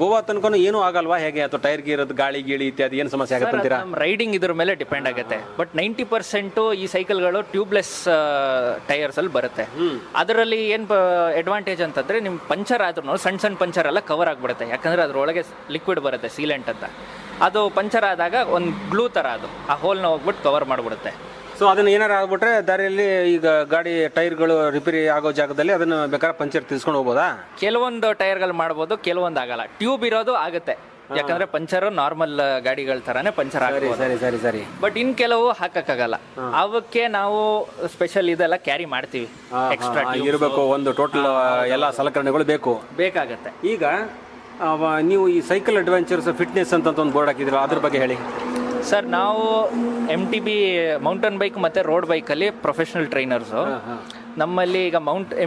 ಗೋವಾ ತನಕ ಏನೂ ಆಗಲ್ವಾ ಹೇಗೆ? ಅಥವಾ ಟೈರ್ ಗೀರದು ಗಾಳಿ ಗೀಳಿ ಇತ್ಯಾದಿ ಏನು ಸಮಸ್ಯೆ ಆಗುತ್ತೆ ಅಂತೀರಾ? ರೈಡಿಂಗ್ ಇದ್ರ ಮೇಲೆ ಡಿಪೆಂಡ್ ಆಗುತ್ತೆ. ಬಟ್ 90% ಈ ಸೈಕಲ್ಗಳು ಟ್ಯೂಬ್ಲೆಸ್ ಟೈರ್ಸ್ ಅಲ್ಲಿ ಬರುತ್ತೆ. ಅದರಲ್ಲಿ ಏನು ಅಡ್ವಾಂಟೇಜ್ ಅಂತಂದ್ರೆ ನಿಮ್ ಪಂಚರ್ ಆದ್ರೂ ಸಣ್ಣ ಪಂಚರ್ ಎಲ್ಲ ಕವರ್ ಆಗಿಬಿಡುತ್ತೆ. ಯಾಕಂದ್ರೆ ಅದ್ರೊಳಗೆ ಲಿಕ್ವಿಡ್ ಬರುತ್ತೆ, ಸೀಲೆಂಟ್ ಅಂತ. ಅದು ಪಂಚರ್ ಆದಾಗ ಒಂದು ಗ್ಲೂ ತರ ಅದು ಆ ಹೋಲ್ನ ಹೋಗ್ಬಿಟ್ಟು ಕವರ್ ಮಾಡಿಬಿಡುತ್ತೆ. ಸೊ ಅದನ್ನ ಏನಾರು ಆಗ್ಬಿಟ್ರೆ ದಾರಿಯಲ್ಲಿ ಈಗ ಗಾಡಿ ಟೈರ್ಗಳು ರಿಪೇರಿ ಆಗೋ ಜಾಗದಲ್ಲಿ ಅದನ್ನ ಬೇಕಾದ್ರೆ ಪಂಚರ್ ತಿಳ್ಸ್ಕೊಂಡು ಹೋಗ್ಬೋದಾ? ಕೆಲವೊಂದು ಟೈರ್ಗಳು ಮಾಡ್ಬೋದು, ಕೆಲವೊಂದು ಆಗಲ್ಲ. ಟ್ಯೂಬ್ ಇರೋದು ಆಗುತ್ತೆ, ಯಾಕಂದ್ರೆ ಪಂಚರ್ ನಾರ್ಮಲ್ ಗಾಡಿಗಳ ತರಾನೇ ಪಂಚರ್ ಆಗುತ್ತೆ. ಸರಿ. ಬಟ್ ಇನ್ ಕೆಲವು ಹಾಕಕ್ಕಾಗಲ್ಲ. ಅವಕ್ಕೆ ನಾವು ಸ್ಪೆಷಲ್ ಇದೆಲ್ಲ ಕ್ಯಾರಿ ಮಾಡ್ತೀವಿ. ಎಕ್ಸ್ಟ್ರಾ ಇರಬೇಕು, ಒಂದು ಟೋಟಲ್ ಎಲ್ಲ ಸಲಕರಣೆಗಳು ಬೇಕಾಗತ್ತೆ. ಈಗ ನೀವು ಈ ಸೈಕಲ್ ಅಡ್ವೆಂಚರ್ಸ್ ಫಿಟ್ನೆಸ್ ಅಂತ ಒಂದು ಬೋರ್ಡ್ ಹಾಕಿದ್ರಲ್ಲ, ಅದ್ರ ಬಗ್ಗೆ ಹೇಳಿ ಸರ್. ನಾವು MTB ಮೌಂಟನ್ ಬೈಕ್ ಮತ್ತೆ ರೋಡ್ ಬೈಕಲ್ಲಿ ಪ್ರೊಫೆಷನಲ್ ಟ್ರೈನರ್ಸು. ನಮ್ಮಲ್ಲಿ ಈಗ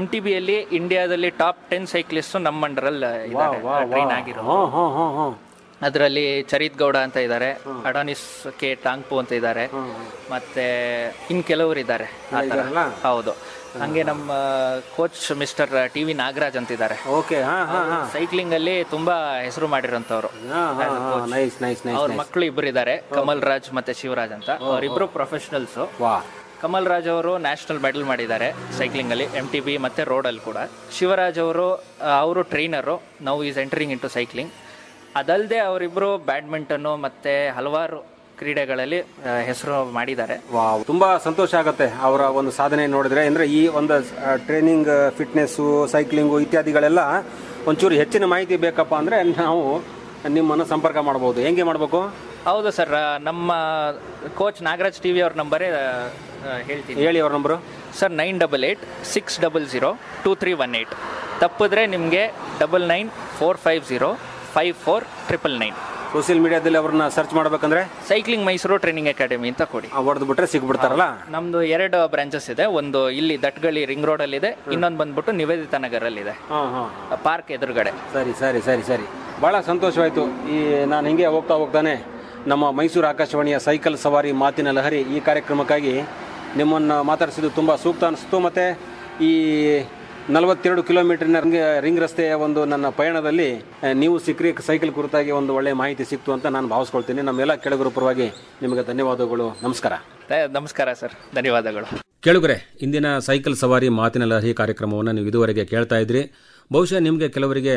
MTB ಅಲ್ಲಿ ಇಂಡಿಯಾದಲ್ಲಿ ಟಾಪ್ 10 ಸೈಕ್ಲಿಸ್ಟ್ ನಮ್ಮ ಅಂಡರಲ್ಲಿ ಟ್ರೈನ್ ಆಗಿರೋ. ಅದರಲ್ಲಿ ಚರಿತ್ ಗೌಡ ಅಂತ ಇದ್ದಾರೆ, ಅಡಾನಿಸ್ ಕೆ ಟಾಂಗ್ಪು ಅಂತ ಇದ್ದಾರೆ, ಮತ್ತೆ ಇನ್ ಕೆಲವರು ಇದ್ದಾರೆ ಆ ಥರ. ಹೌದು. ಹಂಗೆ ನಮ್ಮ ಕೋಚ್ ಮಿಸ್ಟರ್ TV ನಾಗರಾಜ್ ಅಂತ ಇದ್ದಾರೆ. ಸೈಕ್ಲಿಂಗ್ ಅಲ್ಲಿ ತುಂಬಾ ಹೆಸರು ಮಾಡಿರೋಂಥವ್ರು. ಅವ್ರ ಮಕ್ಕಳು ಇಬ್ರು ಇದ್ದಾರೆ, ಕಮಲ್ ರಾಜ್ ಮತ್ತೆ ಶಿವರಾಜ್ ಅಂತ. ಅವರಿಬ್ರು ಪ್ರೊಫೆಷನಲ್ಸ್. ಕಮಲ್ ರಾಜ್ ಅವರು ನ್ಯಾಷನಲ್ ಮೆಡಲ್ ಮಾಡಿದ್ದಾರೆ ಸೈಕ್ಲಿಂಗ್ ಅಲ್ಲಿ, MTB ಮತ್ತೆ ರೋಡ್ ಅಲ್ಲಿ ಕೂಡ. ಶಿವರಾಜ್ ಅವರು trainer. Now is entering into cycling. ಅದಲ್ಲದೆ ಅವರಿಬ್ರು ಬ್ಯಾಡ್ಮಿಂಟನ್ ಮತ್ತೆ ಹಲವಾರು ಕ್ರೀಡೆಗಳಲ್ಲಿ ಹೆಸರು ಮಾಡಿದ್ದಾರೆ. ತುಂಬಾ ಸಂತೋಷ ಆಗುತ್ತೆ ಅವರ ಒಂದು ಸಾಧನೆ ನೋಡಿದ್ರೆ. ಅಂದ್ರೆ ಈ ಒಂದು ಟ್ರೈನಿಂಗ್, ಫಿಟ್ನೆಸ್ಸು, ಸೈಕ್ಲಿಂಗು ಇತ್ಯಾದಿಗಳೆಲ್ಲ ಒಂಚೂರು ಹೆಚ್ಚಿನ ಮಾಹಿತಿ ಬೇಕಪ್ಪ ಅಂದ್ರೆ ನಾವು ನಿಮ್ಮನ್ನು ಸಂಪರ್ಕ ಮಾಡಬಹುದು. ಹೆಂಗೆ ಮಾಡಬೇಕು? ಹೌದು ಸರ್, ನಮ್ಮ ಕೋಚ್ ನಾಗರಾಜ್ TV ಅವ್ರ ನಂಬರೇ ಹೇಳ್ತೀನಿ. ಹೇಳಿ ಅವ್ರ ನಂಬರು. ಸರ್ 9886002318. ತಪ್ಪಿದ್ರೆ ನಿಮಗೆ 9994505499. ಸೋಷಿಯಲ್ ಮೀಡಿಯಾದಲ್ಲಿ ಅವ್ರನ್ನ ಸರ್ಚ್ ಮಾಡ್ಬೇಕಂದ್ರೆ ಸೈಕ್ಲಿಂಗ್ ಮೈಸೂರು ಟ್ರೈನಿಂಗ್ ಅಕಾಡೆಮಿ ಅಂತ ಕೊಡಿ. ಹೊಡೆದು ಬಿಟ್ರೆ ಸಿಗ್ಬಿಡ್ತಾರಲ್ಲ. ನಮ್ದು 2 ಬ್ರಾಂಚಸ್ ಇದೆ. ಒಂದು ಇಲ್ಲಿ ದಟ್ಗಳಿ ರಿಂಗ್ ರೋಡ್ ಅಲ್ಲಿ ಇದೆ, ಇನ್ನೊಂದು ಬಂದ್ಬಿಟ್ಟು ನಿವೇದಿತಾ ನಗರ್ ಅಲ್ಲಿ ಇದೆ, ಪಾರ್ಕ್ ಎದುರುಗಡೆ. ಸರಿ. ಬಹಳ ಸಂತೋಷವಾಯ್ತು. ಈ ನಾನು ಹಿಂಗೆ ಹೋಗ್ತಾನೆ ನಮ್ಮ ಮೈಸೂರು ಆಕಾಶವಾಣಿಯ ಸೈಕಲ್ ಸವಾರಿ ಮಾತಿನ ಲಹರಿ ಈ ಕಾರ್ಯಕ್ರಮಕ್ಕಾಗಿ ನಿಮ್ಮನ್ನು ಮಾತಾಡಿಸಿದ್ದು ತುಂಬ ಸೂಕ್ತ ಅನಿಸ್ತು. ಮತ್ತು ಈ 42 ಕಿಲೋಮೀಟರ್ನ ರಿಂಗ್ ರಸ್ತೆಯ ಒಂದು ನನ್ನ ಪಯಣದಲ್ಲಿ ನೀವು ಸಿಕ್ರಿ ಸೈಕಲ್ ಕುರಿತಾಗಿ ಒಂದು ಒಳ್ಳೆಯ ಮಾಹಿತಿ ಸಿಕ್ತು ಅಂತ ನಾನು ಭಾವಿಸ್ಕೊಳ್ತೀನಿ. ನಮ್ಮೆಲ್ಲ ಕೆಳಗರ ಪರವಾಗಿ ನಿಮಗೆ ಧನ್ಯವಾದಗಳು. ನಮಸ್ಕಾರ. ನಮಸ್ಕಾರ ಸರ್, ಧನ್ಯವಾದಗಳು. ಕೆಳಗರೆ ಇಂದಿನ ಸೈಕಲ್ ಸವಾರಿ ಮಾತಿನ ಲಹರಿ ಕಾರ್ಯಕ್ರಮವನ್ನು ನೀವು ಇದುವರೆಗೆ ಕೇಳ್ತಾ ಇದ್ರಿ. ಬಹುಶಃ ನಿಮಗೆ ಕೆಲವರಿಗೆ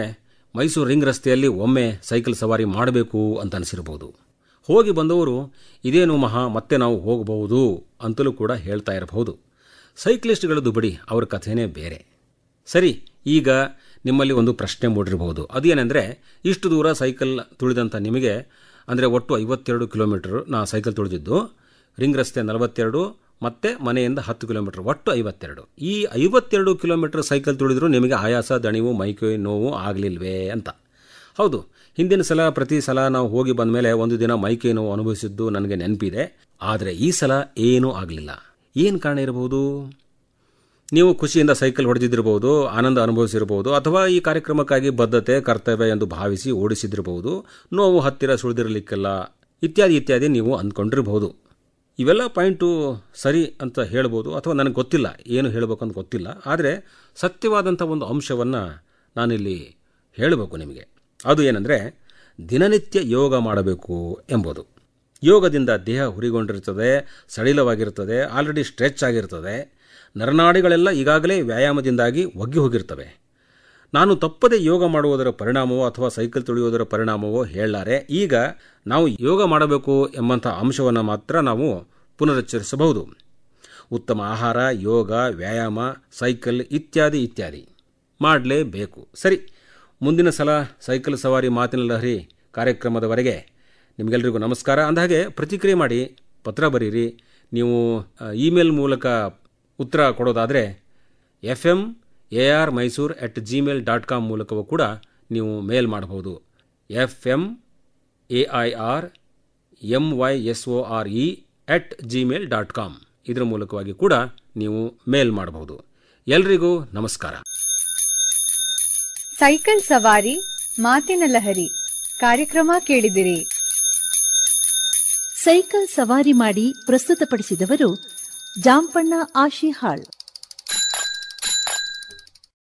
ಮೈಸೂರು ರಿಂಗ್ ರಸ್ತೆಯಲ್ಲಿ ಒಮ್ಮೆ ಸೈಕಲ್ ಸವಾರಿ ಮಾಡಬೇಕು ಅಂತ ಅನಿಸಿರ್ಬೋದು. ಹೋಗಿ ಬಂದವರು ಇದೇನು ಮತ್ತೆ ನಾವು ಹೋಗಬಹುದು ಅಂತಲೂ ಕೂಡ ಹೇಳ್ತಾ ಇರಬಹುದು. ಸೈಕ್ಲಿಸ್ಟ್ಗಳದ್ದು ಬಿಡಿ, ಅವ್ರ ಕಥೆನೇ ಬೇರೆ. ಸರಿ, ಈಗ ನಿಮ್ಮಲ್ಲಿ ಒಂದು ಪ್ರಶ್ನೆ ಮೂಡಿರಬಹುದು. ಅದೇನೆಂದರೆ, ಇಷ್ಟು ದೂರ ಸೈಕಲ್ ತುಳಿದಂಥ ನಿಮಗೆ, ಅಂದರೆ ಒಟ್ಟು 52 ಕಿಲೋಮೀಟರ್ ನಾ ಸೈಕಲ್ ತುಳಿದಿದ್ದು, ರಿಂಗ್ ರಸ್ತೆ 42 ಮತ್ತು ಮನೆಯಿಂದ 10 ಕಿಲೋಮೀಟರ್, ಒಟ್ಟು 52. ಈ 52 ಕಿಲೋಮೀಟರ್ ಸೈಕಲ್ ತುಳಿದ್ರೂ ನಿಮಗೆ ಆಯಾಸ, ದಣಿವು, ಮೈಕೈ ನೋವು ಆಗಲಿಲ್ವೇ ಅಂತ. ಹೌದು, ಹಿಂದಿನ ಸಲ ಪ್ರತಿ ಸಲ ನಾವು ಹೋಗಿ ಬಂದ ಮೇಲೆ ಒಂದು ದಿನ ಮೈಕೈ ನೋವು ಅನುಭವಿಸಿದ್ದು ನನಗೆ ನೆನಪಿದೆ. ಆದರೆ ಈ ಸಲ ಏನೂ ಆಗಲಿಲ್ಲ. ಏನು ಕಾರಣ ಇರಬಹುದು? ನೀವು ಖುಷಿಯಿಂದ ಸೈಕಲ್ ಹೊಡೆದಿದ್ದಿರಬಹುದು, ಆನಂದ ಅನುಭವಿಸಿರಬಹುದು, ಅಥವಾ ಈ ಕಾರ್ಯಕ್ರಮಕ್ಕಾಗಿ ಬದ್ಧತೆ, ಕರ್ತವ್ಯ ಎಂದು ಭಾವಿಸಿ ಓಡಿಸಿದಿರಬಹುದು, ನೋವು ಹತ್ತಿರ ಸುಳಿದಿರಲಿಕ್ಕೆಲ್ಲ, ಇತ್ಯಾದಿ ಇತ್ಯಾದಿ ನೀವು ಅಂದ್ಕೊಂಡಿರಬಹುದು. ಇವೆಲ್ಲ ಪಾಯಿಂಟು ಸರಿ ಅಂತ ಹೇಳ್ಬೋದು, ಅಥವಾ ನನಗೆ ಗೊತ್ತಿಲ್ಲ, ಏನು ಹೇಳಬೇಕಂತ ಗೊತ್ತಿಲ್ಲ. ಆದರೆ ಸತ್ಯವಾದಂಥ ಒಂದು ಅಂಶವನ್ನು ನಾನಿಲ್ಲಿ ಹೇಳಬೇಕು ನಿಮಗೆ. ಅದು ಏನಂದರೆ, ದಿನನಿತ್ಯ ಯೋಗ ಮಾಡಬೇಕು ಎಂಬುದು. ಯೋಗದಿಂದ ದೇಹ ಹುರಿಗೊಂಡಿರ್ತದೆ, ಸಡಿಲವಾಗಿರ್ತದೆ, ಆಲ್ರೆಡಿ ಸ್ಟ್ರೆಚ್ ಆಗಿರ್ತದೆ. ನರನಾಡಿಗಳೆಲ್ಲ ಈಗಾಗಲೇ ವ್ಯಾಯಾಮದಿಂದಾಗಿ ಒಗ್ಗಿ ಹೋಗಿರ್ತವೆ. ನಾನು ತಪ್ಪದೆ ಯೋಗ ಮಾಡುವುದರ ಪರಿಣಾಮವೋ ಅಥವಾ ಸೈಕಲ್ ತುಳಿಯುವುದರ ಪರಿಣಾಮವೋ ಹೇಳಲಾರೆ. ಈಗ ನಾವು ಯೋಗ ಮಾಡಬೇಕು ಎಂಬಂಥ ಅಂಶವನ್ನು ಮಾತ್ರ ನಾವು ಪುನರುಚ್ಚರಿಸಬಹುದು. ಉತ್ತಮ ಆಹಾರ, ಯೋಗ, ವ್ಯಾಯಾಮ, ಸೈಕಲ್ ಇತ್ಯಾದಿ ಇತ್ಯಾದಿ ಮಾಡಲೇಬೇಕು. ಸರಿ, ಮುಂದಿನ ಸಲ ಸೈಕಲ್ ಸವಾರಿ ಮಾತಿನ ಲಹರಿ ಕಾರ್ಯಕ್ರಮದವರೆಗೆ ನಿಮಗೆಲ್ಲರಿಗೂ ನಮಸ್ಕಾರ. ಅಂದಹಾಗೆ ಪ್ರತಿಕ್ರಿಯೆ ಮಾಡಿ, ಪತ್ರ ಬರೀರಿ. ನೀವು ಇಮೇಲ್ ಮೂಲಕ ಉತ್ತರ ಕೊಡೋದಾದರೆ fmair@gmail.com ಮೂಲಕವೂ ಕೂಡ ನೀವು ಮೇಲ್ ಮಾಡಬಹುದು. fmairmysore@gmail.com ಇದರ ಮೂಲಕವಾಗಿ ಕೂಡ ನೀವು ಮೇಲ್ ಮಾಡಬಹುದು. ಎಲ್ರಿಗೂ ನಮಸ್ಕಾರ. ಸೈಕಲ್ ಸವಾರಿ ಮಾತಿನ ಲಹರಿ ಕಾರ್ಯಕ್ರಮ ಕೇಳಿದಿರಿ. ಸೈಕಲ್ ಸವಾರಿ ಮಾಡಿ ಪ್ರಸ್ತುತಪಡಿಸಿದವರು ಜಾಂಪಣ್ಣ ಆಶಿಹಾಳ್.